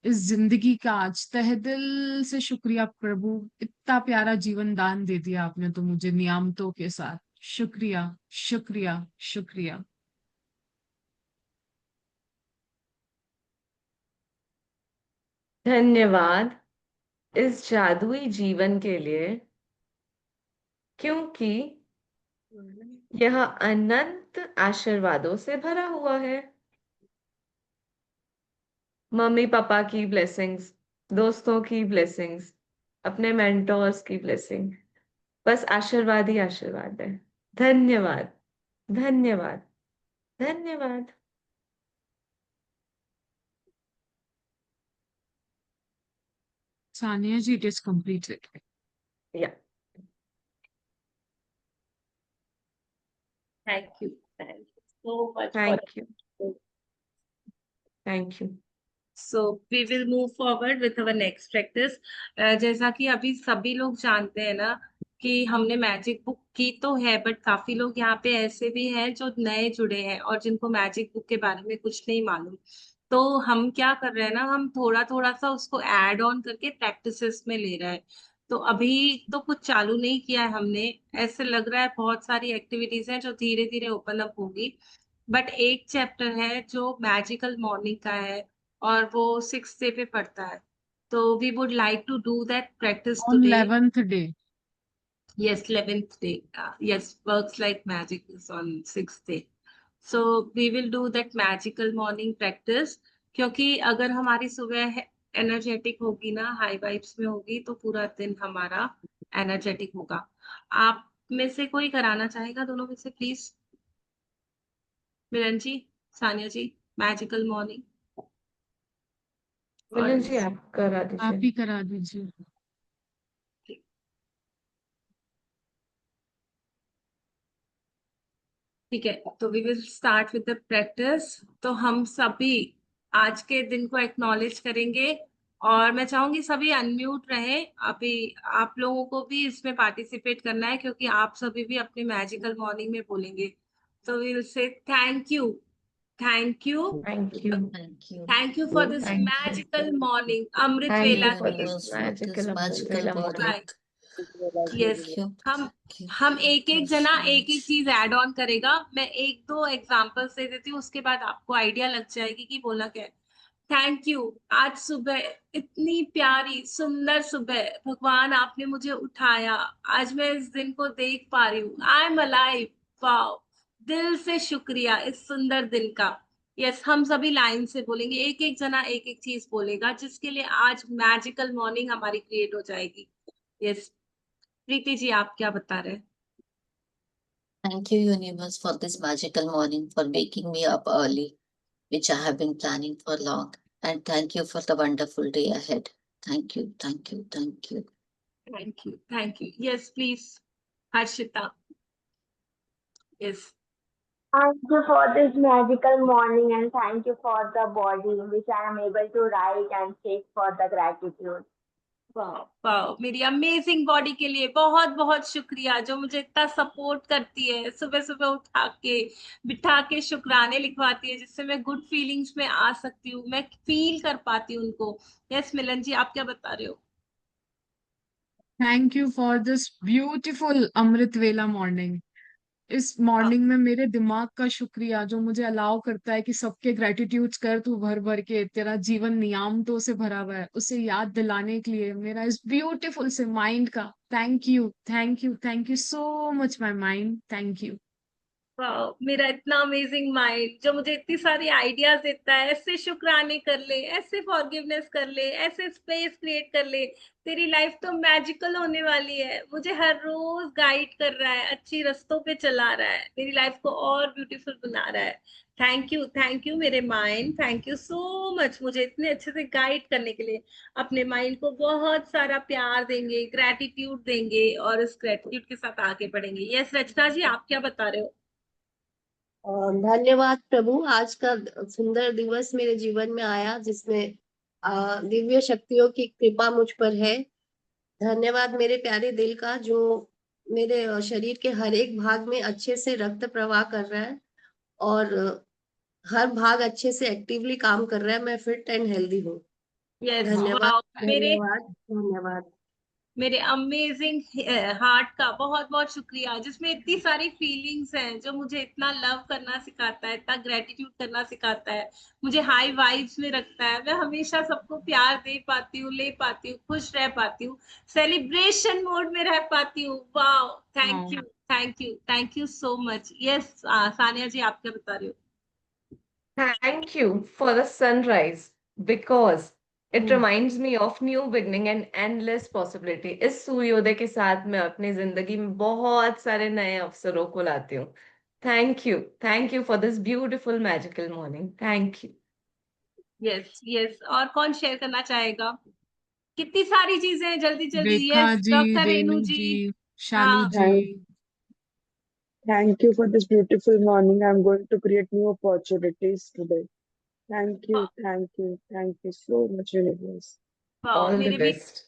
इस जिंदगी का आज तहे दिल से शुक्रिया प्रभु, इतना प्यारा जीवन दान दे दिया आपने तो मुझे नियामतों के साथ। शुक्रिया, शुक्रिया, शुक्रिया। धन्यवाद इस जादुई जीवन के लिए, क्योंकि यह अनंत आशीर्वादों से भरा हुआ है। मम्मी पापा की ब्लेसिंग्स, दोस्तों की ब्लेसिंग्स, अपने मेंटोर्स की ब्लेसिंग, बस आशीर्वाद ही आशीर्वाद है। धन्यवाद, धन्यवाद, धन्यवाद। सानिया जी, इट इज कंप्लीटेड। या Thank you. Thank you so much for thank you, it. Thank you. So we will move forward with our next practice. जैसा कि अभी सभी लोग जानते हैं ना कि हमने मैजिक बुक की तो है, बट काफी लोग यहाँ पे ऐसे भी हैं जो नए जुड़े हैं और जिनको मैजिक बुक के बारे में कुछ नहीं मालूम। तो हम क्या कर रहे हैं ना, हम थोड़ा थोड़ा सा उसको ऐड ऑन करके प्रैक्टिसेस में ले रहे हैं। तो अभी तो कुछ चालू नहीं किया है हमने, ऐसे लग रहा है बहुत सारी एक्टिविटीज हैं जो धीरे धीरे ओपन अप होगी। बट एक चैप्टर है जो मैजिकल मॉर्निंग का है और वो 6th डे पे पड़ता है। तो we would like to do that practice on today. 11th day. Yes, 11th day. Yes, works like magic is on 6th day. So we will do that magical morning practice, क्योंकि अगर हमारी सुबह energetic होगी ना, high vibes में होगी, तो पूरा दिन हमारा एनर्जेटिक होगा। आप में से कोई कराना चाहेगा दोनों में से, please? Milan ji, Sania ji, magical morning. Milan और जी, आप करा आप दीजिए। ही करा दीजिए। ठीक है, तो we will start with the practice. तो हम सभी आज के दिन को एक्नॉलेज करेंगे और मैं चाहूंगी सभी अनम्यूट रहें। अभी आप लोगों को भी इसमें पार्टिसिपेट करना है क्योंकि आप सभी भी अपने मैजिकल मॉर्निंग में बोलेंगे। तो we will say thank you, thank you, thank you, Thank you. Thank you for this thank you, magical morning amrit thank Thank you you, vela for के। This universe, for this magical amrit magical vela morning. Morning. Yes, Thank you. हम Thank you. हम एक एक Thank you जना so एक एक much. चीज add on करेगा। मैं एक दो एग्जांपल्स दे देती हूँ, उसके बाद आपको आइडिया लग जाएगी कि बोलना क्या है। थैंक यू, आज सुबह इतनी प्यारी सुंदर सुबह, भगवान आपने मुझे उठाया, आज मैं इस दिन को देख पा रही हूँ, आई एम अलाइव। वाओ, दिल से शुक्रिया इस सुंदर दिन का। यस, हम सभी लाइन से बोलेंगे, एक एक जना एक एक चीज बोलेगा जिसके लिए आज मैजिकल मॉर्निंग हमारी क्रिएट हो जाएगी। यस, प्रीति जी आप क्या बता रहे हैं? Thank you, universe, for this magical morning, for waking me up early, which I have been planning for long. And thank you for the wonderful day ahead. Thank you, thank you, thank you. Thank you, thank you. Yes please, Harshita. Yes. Thank you for this magical morning and thank you for the body which I am able to write and take for the gratitude. वाह वाह, मेरी amazing body के लिए बहुत बहुत शुक्रिया जो मुझे इतना सपोर्ट करती है, सुबह सुबह उठा के बिठा के शुक्राने लिखवाती है, जिससे मैं गुड फीलिंग्स में आ सकती हूँ, मैं फील कर पाती हूँ उनको। यस मिलन जी, आप क्या बता रहे हो? Thank you for this beautiful amrit vela morning. इस मॉर्निंग में मेरे दिमाग का शुक्रिया जो मुझे अलाउ करता है कि सबके ग्रेटिट्यूड्स कर तू भर भर के, तेरा जीवन नियामतों से भरा हुआ है, उसे याद दिलाने के लिए मेरा इस ब्यूटीफुल से माइंड का thank you, thank you, thank you so much my mind, thank you. वाह, मेरा इतना अमेजिंग माइंड जो मुझे इतनी सारी आइडियाज देता है, ऐसे शुक्राने कर ले, ऐसे फॉरगिवनेस कर ले, ऐसे स्पेस क्रिएट कर ले, तेरी लाइफ तो मैजिकल होने वाली है, मुझे हर रोज गाइड कर रहा है, अच्छी रास्तों पे चला रहा है, मेरी लाइफ को और ब्यूटीफुल बना रहा है। थैंक यू मेरे mind, thank you so much मुझे इतने अच्छे से गाइड करने के लिए। अपने माइंड को बहुत सारा प्यार देंगे, ग्रेटिट्यूड देंगे और उस ग्रेटिट्यूड के साथ आगे बढ़ेंगे। यस रचना जी, आप क्या बता रहे हो? धन्यवाद प्रभु, आज का सुंदर दिवस मेरे जीवन में आया जिसमें दिव्य शक्तियों की कृपा मुझ पर है। धन्यवाद मेरे प्यारे दिल का जो मेरे शरीर के हर एक भाग में अच्छे से रक्त प्रवाह कर रहा है और हर भाग अच्छे से एक्टिवली काम कर रहा है। मैं फिट एंड हेल्दी हूँ। यस, धन्यवाद, वाओ, मेरे धन्यवाद, धन्यवाद। मेरे अमेजिंग हार्ट का बहुत बहुत शुक्रिया, जिसमें इतनी सारी फीलिंग्स हैं, जो मुझे इतना लव करना सिखाता है, इतना ग्रेटिट्यूड करना सिखाता है, मुझे हाई वाइब्स में रखता है, मैं हमेशा सबको प्यार दे पाती हूँ, ले पाती हूँ, खुश रह पाती हूँ, सेलिब्रेशन मोड में रह पाती हूँ। Wow, thank you, thank you, thank you so much. Yes Sania ji, आप क्या बता रहे हो? Thank you for the sunrise because it reminds me of new beginning and endless possibility. इस सूर्योदय के साथ मैं अपनी जिंदगी में बहुत सारे नए अवसरों को लाती हूँ। Thank you for this beautiful magical morning. Thank you. Yes yes, और कौन शेयर करना चाहेगा? कितनी सारी चीजें हैं, जल्दी जल्दी। रेखा यस जी, डॉक्टर रेनू रेनू जी। जी, शालू हाँ, जी। Thank, thank you for this beautiful morning. I'm going to create new opportunities today. Thank you so much, universe. Wow, All the मेरे भी best.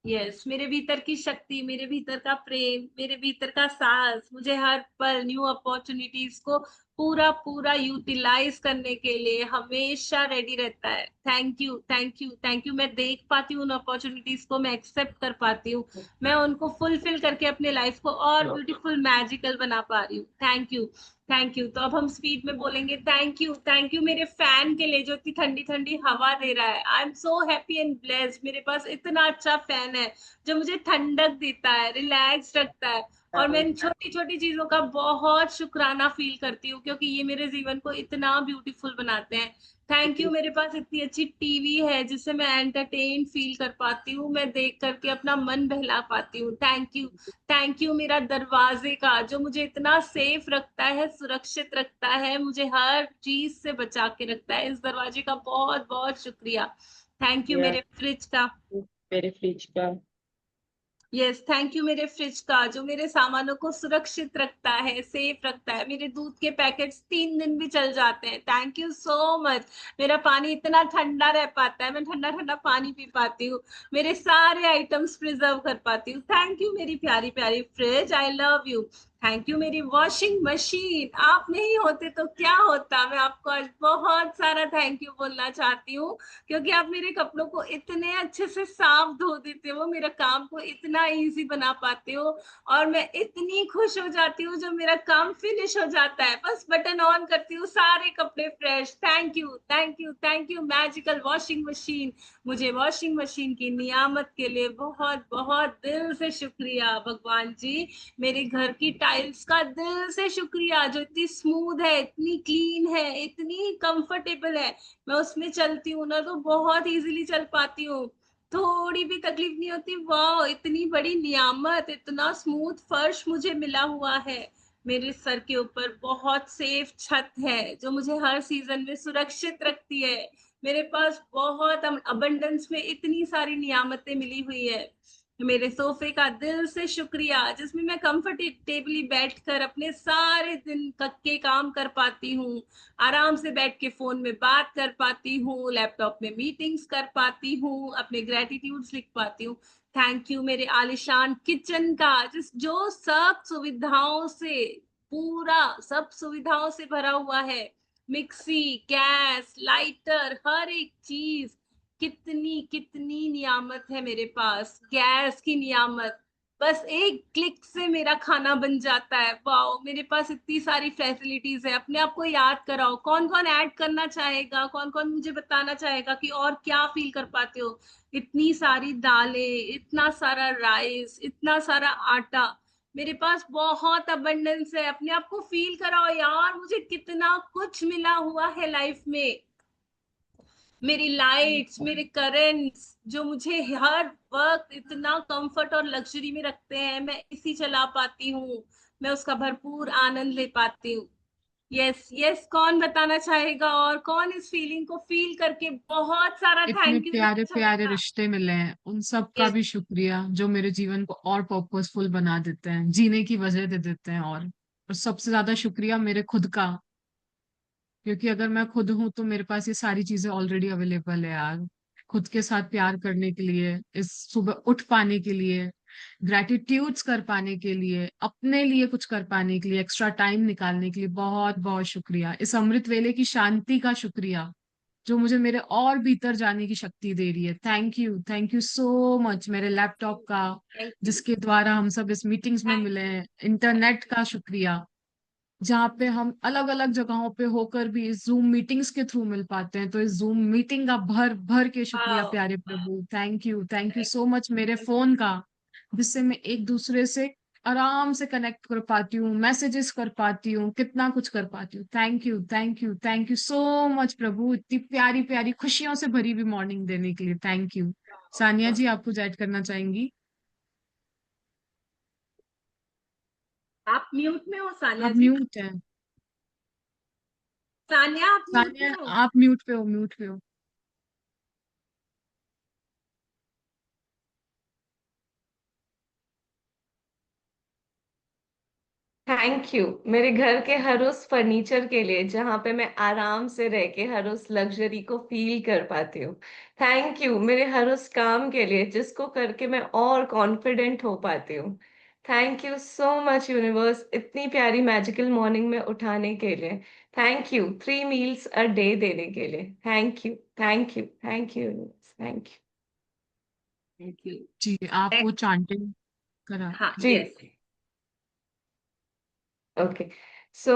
यस, मेरे भीतर की शक्ति, मेरे भीतर का प्रेम, मेरे भीतर का साहस मुझे हर पल न्यू अपॉर्चुनिटीज को पूरा पूरा यूटिलाइज करने के लिए हमेशा रेडी रहता है। Thank you, thank you, thank you. मैं देख पाती हूँ उन अपॉर्चुनिटीज को, मैं एक्सेप्ट कर पाती हूँ, मैं उनको फुलफिल करके अपने लाइफ को और ब्यूटीफुल मैजिकल बना पा रही हूँ। Thank you, thank you. तो अब हम स्पीड में बोलेंगे थैंक यू मेरे फैन के लिए जो इतनी ठंडी ठंडी हवा दे रहा है। I am so happy and blessed, मेरे पास इतना अच्छा फैन है जो मुझे ठंडक देता है, रिलैक्स रखता है, और मैं इन छोटी छोटी चीजों का बहुत शुक्राना फील करती हूँ, क्योंकि ये मेरे जीवन को इतना ब्यूटीफुल बनाते हैं। थैंक यू, मेरे पास इतनी अच्छी टीवी है जिससे मैं एंटरटेन फील कर पाती हूँ, मैं देख करके अपना मन बहला पाती हूँ। थैंक यू मेरा दरवाजे का जो मुझे इतना सेफ रखता है, सुरक्षित रखता है, मुझे हर चीज से बचा के रखता है। इस दरवाजे का बहुत बहुत शुक्रिया। थैंक यू मेरे फ्रिज का। मेरे फ्रिज का। यस, थैंक यू मेरे फ्रिज का जो मेरे सामानों को सुरक्षित रखता है, सेफ रखता है, मेरे दूध के पैकेट्स 3 दिन भी चल जाते हैं। Thank you so much. मेरा पानी इतना ठंडा रह पाता है, मैं ठंडा ठंडा पानी पी पाती हूँ, मेरे सारे आइटम्स प्रिजर्व कर पाती हूँ। थैंक यू मेरी प्यारी प्यारी fridge, I love you. Thank you मेरी वॉशिंग मशीन, आप नहीं होते तो क्या होता। मैं आपको आज बहुत सारा थैंक यू बोलना चाहती हूँ, क्योंकि आप मेरे कपड़ों को इतने अच्छे से साफ धो देते हो, मेरा काम को इतना इजी बना पाते हो, और मैं इतनी खुश हो जाती हूँ जब मेरा काम फिनिश हो जाता है, बस बटन ऑन करती हूँ, सारे कपड़े fresh. Thank you, thank you, thank you magical washing machine. मुझे वॉशिंग मशीन की नियामत के लिए बहुत बहुत दिल से शुक्रिया भगवान जी। मेरे घर की टाइल्स का दिल से शुक्रिया जो इतनी स्मूथ है, इतनी क्लीन है, इतनी कंफर्टेबल है, मैं उसमें चलती हूँ ना तो बहुत इजीली चल पाती हूँ, थोड़ी भी तकलीफ नहीं होती। वाह, इतनी बड़ी नियामत, इतना स्मूथ फर्श मुझे मिला हुआ है। मेरे सर के ऊपर बहुत सेफ छत है जो मुझे हर सीजन में सुरक्षित रखती है। मेरे पास बहुत अबंडेंस में इतनी सारी नियामतें मिली हुई है। मेरे सोफे का दिल से शुक्रिया जिसमें मैं कंफर्टेबली बैठकर अपने सारे दिन के काम कर पाती हूँ, आराम से बैठ के फोन में बात कर पाती हूँ, लैपटॉप में मीटिंग्स कर पाती हूँ, अपने ग्रेटिट्यूड्स लिख पाती हूँ। थैंक यू मेरे आलिशान किचन का जो सब सुविधाओं से, पूरा सब सुविधाओं से भरा हुआ है, मिक्सी, गैस, लाइटर, हर एक चीज। कितनी कितनी नियामत है मेरे पास, गैस की नियामत, बस एक क्लिक से मेरा खाना बन जाता है। वाओ, मेरे पास इतनी सारी फैसिलिटीज है। अपने आप को याद कराओ, कौन कौन ऐड करना चाहेगा, कौन कौन मुझे बताना चाहेगा कि और क्या फील कर पाते हो। इतनी सारी दालें, इतना सारा राइस, इतना सारा आटा, मेरे पास बहुत अबंडेंस है। अपने आप को फील कराओ यार, मुझे कितना कुछ मिला हुआ है लाइफ में। मेरी लाइट्स, मेरे करंट्स, जो मुझे हर वक्त इतना कंफर्ट और लग्जरी में रखते हैं, मैं इसी चला पाती हूँ। मैं उसका भरपूर आनंद ले पाती हूँ। यस यस, कौन बताना चाहेगा और कौन इस फीलिंग को फील करके बहुत सारा इतने थैंक यू प्यारे देना प्यारे चाहेगा। रिश्ते मिले हैं, उन सब का यस, भी शुक्रिया जो मेरे जीवन को और पर्पसफुल बना देते हैं, जीने की वजह दे देते हैं। और सबसे ज्यादा शुक्रिया मेरे खुद का, क्योंकि अगर मैं खुद हूं तो मेरे पास ये सारी चीजें ऑलरेडी अवेलेबल है यार। खुद के साथ प्यार करने के लिए, इस सुबह उठ पाने के लिए, ग्रेटिट्यूड्स कर पाने के लिए, अपने लिए कुछ कर पाने के लिए, एक्स्ट्रा टाइम निकालने के लिए बहुत बहुत शुक्रिया। इस अमृत वेले की शांति का शुक्रिया जो मुझे मेरे और भीतर जाने की शक्ति दे रही है। थैंक यू सो मच मेरे लैपटॉप का, थैंक यू। जिसके द्वारा हम सब इस मीटिंग्स में मिले हैं। इंटरनेट का शुक्रिया, जहाँ पे हम अलग अलग जगहों पे होकर भी इस जूम मीटिंग्स के थ्रू मिल पाते हैं। तो इस जूम मीटिंग का भर भर के शुक्रिया वाओ, प्यारे प्रभु। थैंक यू सो मच मेरे फोन का, जिससे मैं एक दूसरे से आराम से कनेक्ट कर पाती हूँ, मैसेजेस कर पाती हूँ, कितना कुछ कर पाती हूँ। थैंक यू सो मच प्रभु, इतनी प्यारी प्यारी खुशियों से भरी हुई मॉर्निंग देने के लिए थैंक यू। सानिया जी, आप कुछ ऐड करना चाहेंगी? आप म्यूट में हो सानिया आप जी। म्यूट हैं। सानिया, आप म्यूट सानिया, में हो। आप म्यूट पे हो, म्यूट पे हो। थैंक यू मेरे घर के हर उस फर्नीचर के लिए जहां पे मैं आराम से रह के हर उस लग्जरी को फील कर पाती हूँ। थैंक यू मेरे हर उस काम के लिए जिसको करके मैं और कॉन्फिडेंट हो पाती हूँ। Thank you so much universe, इतनी प्यारी मैजिकल मॉर्निंग में उठाने के लिए। Thank you 3 meals a day देने के लिए। Thank you universe, thank you. Thank you. जी, आप वो चांटिंग करा। हाँ, जी, यस। ओके। सो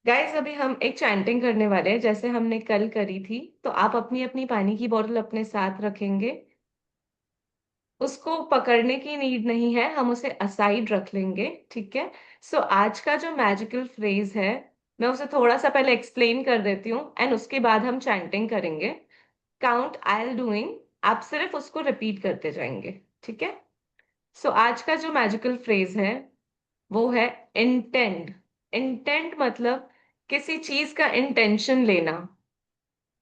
गाइस, अभी हम एक चैंटिंग करने वाले हैं जैसे हमने कल करी थी। तो आप अपनी अपनी पानी की बोतल अपने साथ रखेंगे। उसको पकड़ने की नीड नहीं है, हम उसे असाइड रख लेंगे, ठीक है। सो आज का जो मैजिकल फ्रेज है, मैं उसे थोड़ा सा पहले एक्सप्लेन कर देती हूँ एंड उसके बाद हम चैंटिंग करेंगे। काउंट आई एल डूइंग, आप सिर्फ उसको रिपीट करते जाएंगे, ठीक है। सो आज का जो मैजिकल फ्रेज है वो है इंटेंड। इंटेंट मतलब किसी चीज का इंटेंशन लेना।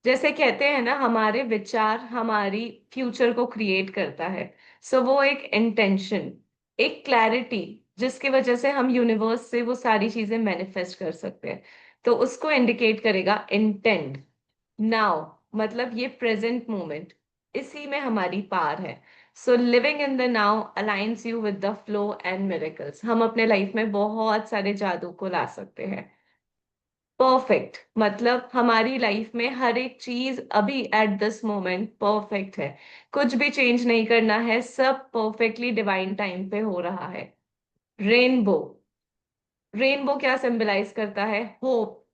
जैसे कहते हैं ना, हमारे विचार हमारी फ्यूचर को क्रिएट करता है। सो वो एक इंटेंशन, एक क्लैरिटी, जिसकी वजह से हम यूनिवर्स से वो सारी चीजें मैनिफेस्ट कर सकते हैं। तो उसको इंडिकेट करेगा इंटेंड। नाउ मतलब ये प्रेजेंट मोमेंट, इसी में हमारी पार है। So living in the now aligns you with the flow and miracles. हम अपने लाइफ में बहुत सारे जादू को ला सकते हैं। परफेक्ट मतलब हमारी लाइफ में हर एक चीज अभी एट दिस मोमेंट परफेक्ट है। कुछ भी चेंज नहीं करना है, सब परफेक्टली डिवाइन टाइम पे हो रहा है। रेनबो, रेनबो क्या सिंबलाइज करता है? Hope,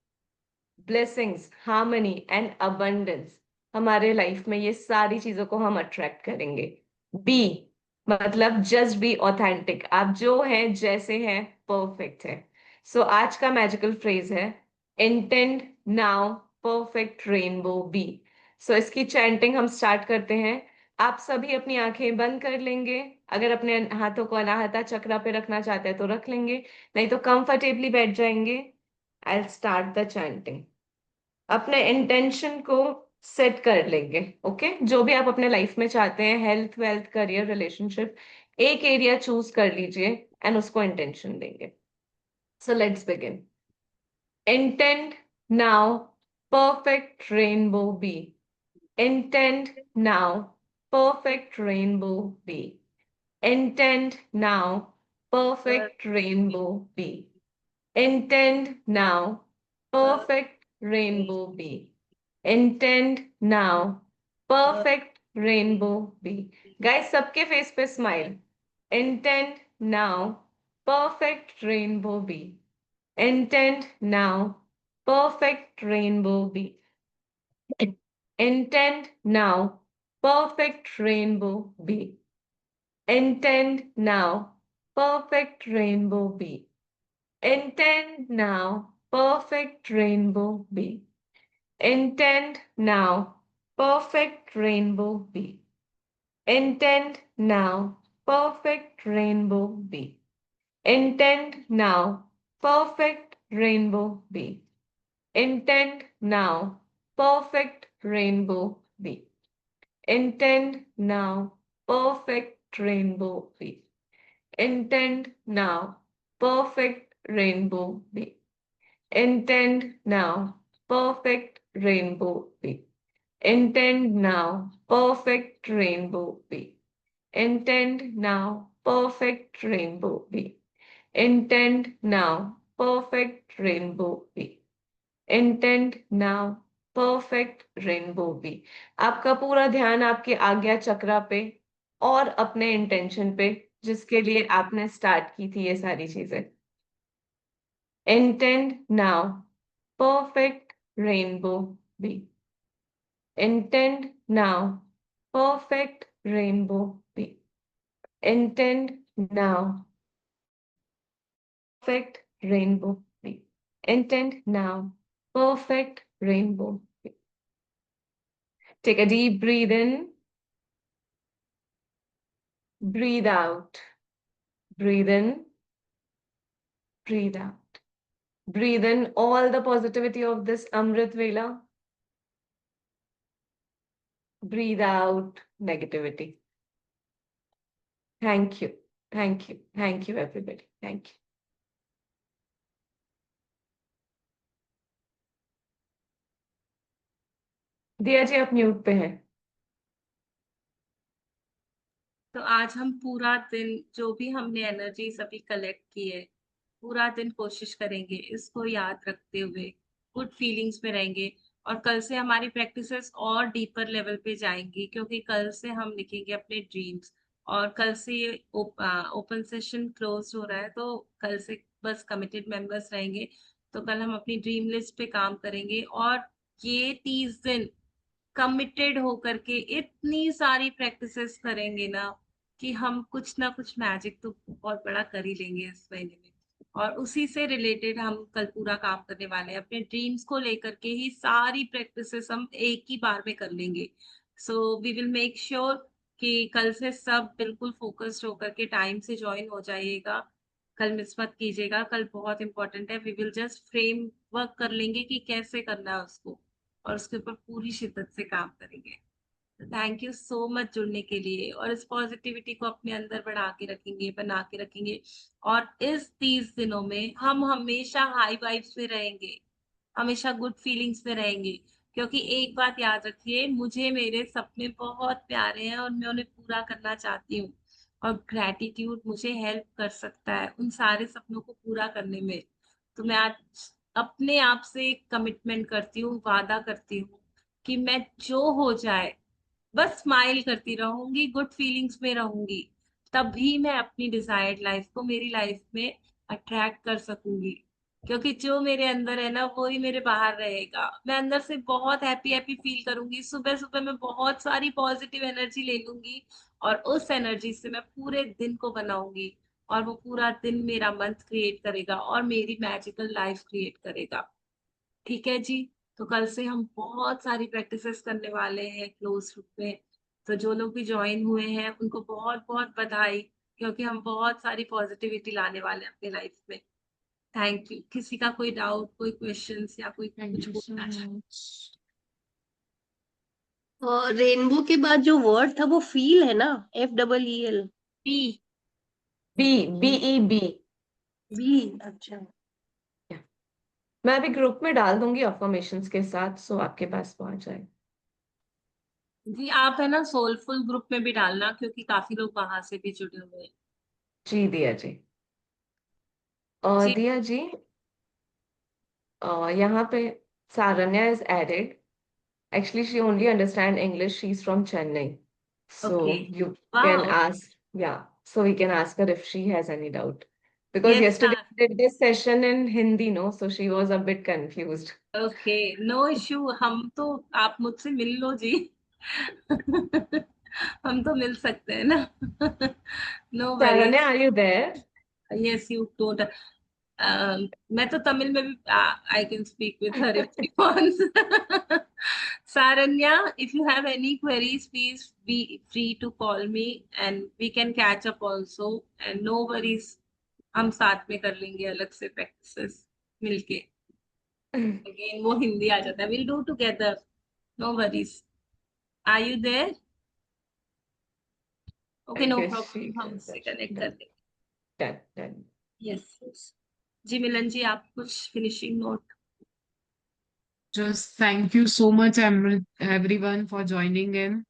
blessings, harmony and abundance. हमारे लाइफ में ये सारी चीजों को हम अट्रैक्ट करेंगे। बी मतलब जस्ट बी ऑथेंटिक, आप जो हैं जैसे हैं परफेक्ट है। सो आज का मैजिकल फ्रेज है intend now perfect rainbow be. So इसकी चैंटिंग हम स्टार्ट करते हैं। आप सभी अपनी आंखें बंद कर लेंगे। अगर अपने हाथों को अनाहता चक्रा पे रखना चाहते हैं तो रख लेंगे, नहीं तो कंफर्टेबली बैठ जाएंगे। I start the chanting. अपने इंटेंशन को सेट कर लेंगे, ओके। जो भी आप अपने लाइफ में चाहते हैं, हेल्थ, वेल्थ, करियर, रिलेशनशिप, एक एरिया चूज कर लीजिए एंड उसको इंटेंशन देंगे। So let's begin. Intend now perfect rainbow be. Intend now perfect rainbow be. Intend now perfect rainbow be. Intend now, perfect rainbow be. Intend now, perfect rainbow be. Guys, सबके face पे smile. Intend now, perfect rainbow be. Intend now, perfect rainbow be. Intend now, perfect rainbow be. Intend now, perfect rainbow be. Intend now, perfect rainbow be. Intend now, perfect rainbow be. Intend now, perfect rainbow be. Intend now, perfect rainbow be. Intend now, perfect rainbow be. Intend now, perfect rainbow be. Intend now, perfect rainbow be. Intend now, perfect rainbow be. Intend now, perfect rainbow be. Intend now, perfect rainbow be. Intend now, perfect rainbow be. Intend now, perfect rainbow be. आपका पूरा ध्यान आपके आज्ञा चक्रा पे और अपने intention पे, जिसके लिए आपने स्टार्ट की थी ये सारी चीजें. Intend now, perfect rainbow be. Intend now, perfect rainbow be. Intend now, perfect rainbow be. Intend now, perfect rainbow be. Take a deep breathe in, breathe out, breathe in, breathe out. Breathe in all the positivity of this Amrit Vela. Breathe out negativity. Thank you, thank you, thank you, everybody. Thank you. दिया जी आप mute पे हैं. तो आज हम पूरा दिन जो भी हमने एनर्जी सभी कलेक्ट की है, पूरा दिन कोशिश करेंगे इसको याद रखते हुए गुड फीलिंग्स में रहेंगे. और कल से हमारी प्रैक्टिसेस और डीपर लेवल पे जाएंगी, क्योंकि कल से हम लिखेंगे अपने ड्रीम्स. और कल से ये ओपन सेशन क्लोज हो रहा है, तो कल से बस कमिटेड मेंबर्स रहेंगे. तो कल हम अपनी ड्रीम लिस्ट पे काम करेंगे, और ये 30 दिन कमिटेड होकर के इतनी सारी प्रैक्टिसेस करेंगे ना कि हम कुछ ना कुछ मैजिक तो बहुत बड़ा कर ही लेंगे इस महीने में. और उसी से रिलेटेड हम कल पूरा काम करने वाले हैं. अपने ड्रीम्स को लेकर के ही सारी प्रैक्टिसेस हम एक ही बार में कर लेंगे. So we will make sure कि कल से सब बिल्कुल फोकस्ड होकर के टाइम से ज्वाइन हो जाइएगा. कल मिस मत कीजिएगा, कल बहुत इंपॉर्टेंट है. We will just framework कर लेंगे कि कैसे करना है उसको, और उसके ऊपर पूरी शिद्दत से काम करेंगे. थैंक यू सो मच जुड़ने के लिए, और इस पॉजिटिविटी को अपने अंदर बढ़ा के रखेंगे, बना के रखेंगे. और इस 30 दिनों में हम हमेशा हाई वाइब्स में रहेंगे, हमेशा गुड फीलिंग्स में रहेंगे. क्योंकि एक बात याद रखिए, मुझे मेरे सपने बहुत प्यारे हैं और मैं उन्हें पूरा करना चाहती हूँ. और ग्रैटिट्यूड मुझे हेल्प कर सकता है उन सारे सपनों को पूरा करने में. तो मैं आज अपने आप से कमिटमेंट करती हूँ, वादा करती हूँ कि मैं जो हो जाए बस स्माइल करती रहूंगी, गुड फीलिंग्स में रहूंगी. तभी मैं अपनी डिजायर्ड लाइफ को मेरी लाइफ में अट्रैक्ट कर सकूंगी. क्योंकि जो मेरे अंदर है ना, वो ही मेरे बाहर रहेगा. मैं अंदर से बहुत हैप्पी हैप्पी फील करूंगी. सुबह सुबह मैं बहुत सारी पॉजिटिव एनर्जी ले लूंगी, और उस एनर्जी से मैं पूरे दिन को बनाऊंगी. और वो पूरा दिन मेरा मंथ क्रिएट करेगा और मेरी मैजिकल लाइफ क्रिएट करेगा. ठीक है जी. तो कल से हम बहुत सारी प्रैक्टिसेस करने वाले हैं क्लोज ग्रुप में. तो जो लोग भी ज्वाइन हुए हैं उनको बहुत बहुत बधाई, क्योंकि हम बहुत सारी पॉजिटिविटी लाने वाले हैं अपनी लाइफ में. Thank you. किसी का कोई डाउट, कोई क्वेश्चंस या कोई थैंक कुछ यू सो बोलना चाहे? मच. और रेनबो के बाद जो वर्ड था वो फील है ना, FEEL. Be. Be, BEB. Be. अच्छा. मैं अभी ग्रुप में डाल दूंगी अफर्मेशंस के साथ, सो आपके पास पहुंच जाए. जी आप है ना सोलफुल ग्रुप में भी डालना, क्योंकि काफी लोग वहां से भी जुड़े हुए हैं. जी दिया जी. और जी. दिया जी, यहाँ पे Saranya is added. Actually, she only understands English. She's from Chennai. So okay. you can वाह. ask, yeah. so we can ask her if she has any doubt. Because Yes, yesterday sir. we did this session in Hindi, no? So she was a bit confused. Okay, no issue. हम तो, आप मुझसे मिल लो जी। हम तो मिल सकते हैं ना। No Charanya, worries. are you there? Yes, you don't. मैं तो तमिल में भी I can speak with her if she wants. Saranya, if you have any queries, please be free to call me and we can catch up also. And no worries, हम साथ में कर लेंगे अलग से प्रैक्टिसेस मिलके। अगेन वो हिंदी आ जाता है। Will do together, no worries. Are you there? Okay, I no guess she problem, हम is उससे there. कनेक्ट कर Done, लेंगे। done, done. यस जी। मिलन जी, आप कुछ finishing note? Just thank you so much everyone for joining in.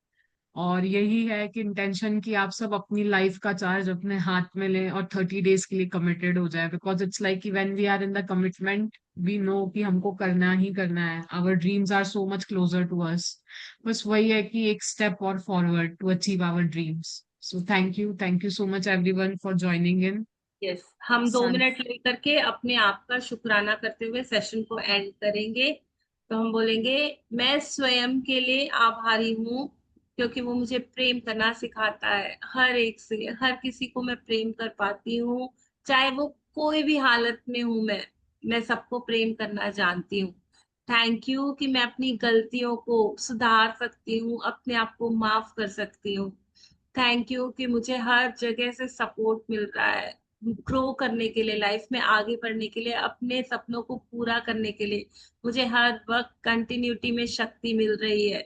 और यही है कि इंटेंशन कि आप सब अपनी लाइफ का चार्ज अपने हाथ में लें और 30 days के लिए कमिटेड हो जाए, बिकॉज इट्स लाइक कि when we are in the commitment we know कि हमको करना ही करना है। Our dreams are so much closer to us. बस वही है कि एक स्टेप और forward to achieve our dreams. So thank you so much everyone for joining in. Yes, हम 2 मिनट लेकर के अपने आप का शुक्राना करते हुए सेशन को एंड करेंगे। तो हम बोलेंगे, मैं स्वयं के लिए आभारी हूँ क्योंकि वो मुझे प्रेम करना सिखाता है। हर एक से, हर किसी को मैं प्रेम कर पाती हूँ, चाहे वो कोई भी हालत में हूँ। मैं सबको प्रेम करना जानती हूँ। थैंक यू कि मैं अपनी गलतियों को सुधार सकती हूँ, अपने आप को माफ कर सकती हूँ। थैंक यू कि मुझे हर जगह से सपोर्ट मिल रहा है ग्रो करने के लिए, लाइफ में आगे बढ़ने के लिए, अपने सपनों को पूरा करने के लिए। मुझे हर वक्त कंटिन्यूटी में शक्ति मिल रही है।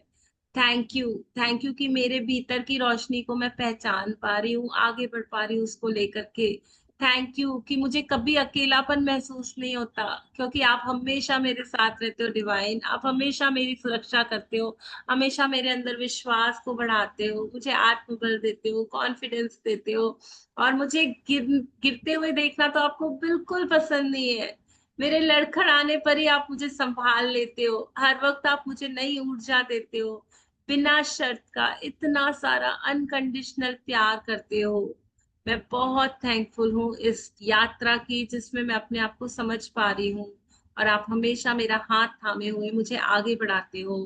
थैंक यू कि मेरे भीतर की रोशनी को मैं पहचान पा रही हूँ, आगे बढ़ पा रही हूँ उसको लेकर के। थैंक यू कि मुझे कभी अकेलापन महसूस नहीं होता क्योंकि आप हमेशा मेरे साथ रहते हो डिवाइन। आप हमेशा मेरी सुरक्षा करते हो, हमेशा मेरे अंदर विश्वास को बढ़ाते हो, मुझे आत्मबल देते हो, कॉन्फिडेंस देते हो। और मुझे गिरते हुए देखना तो आपको बिल्कुल पसंद नहीं है। मेरे लड़खड़ाने पर ही आप मुझे संभाल लेते हो, हर वक्त आप मुझे नई ऊर्जा देते हो, बिना शर्त का इतना सारा अनकंडीशनल प्यार करते हो। मैं बहुत थैंकफुल हूँ इस यात्रा की जिसमें मैं अपने आप को समझ पा रही हूँ और आप हमेशा मेरा हाथ थामे हुए मुझे आगे बढ़ाते हो।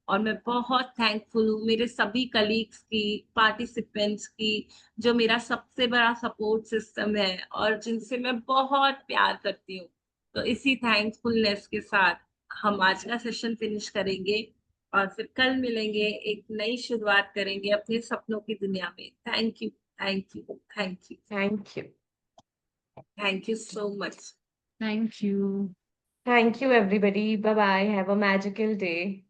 और मैं बहुत थैंकफुल हूँ मेरे सभी कलीग्स की, पार्टिसिपेंट्स की, जो मेरा सबसे बड़ा सपोर्ट सिस्टम है और जिनसे मैं बहुत प्यार करती हूँ। तो इसी थैंकफुलनेस के साथ हम आज का सेशन फिनिश करेंगे और फिर कल मिलेंगे, एक नई शुरुआत करेंगे अपने सपनों की दुनिया में। Thank you, thank you, thank you, Thank you. Thank you so much. Thank you. Thank you, everybody. Bye bye. Have a magical day.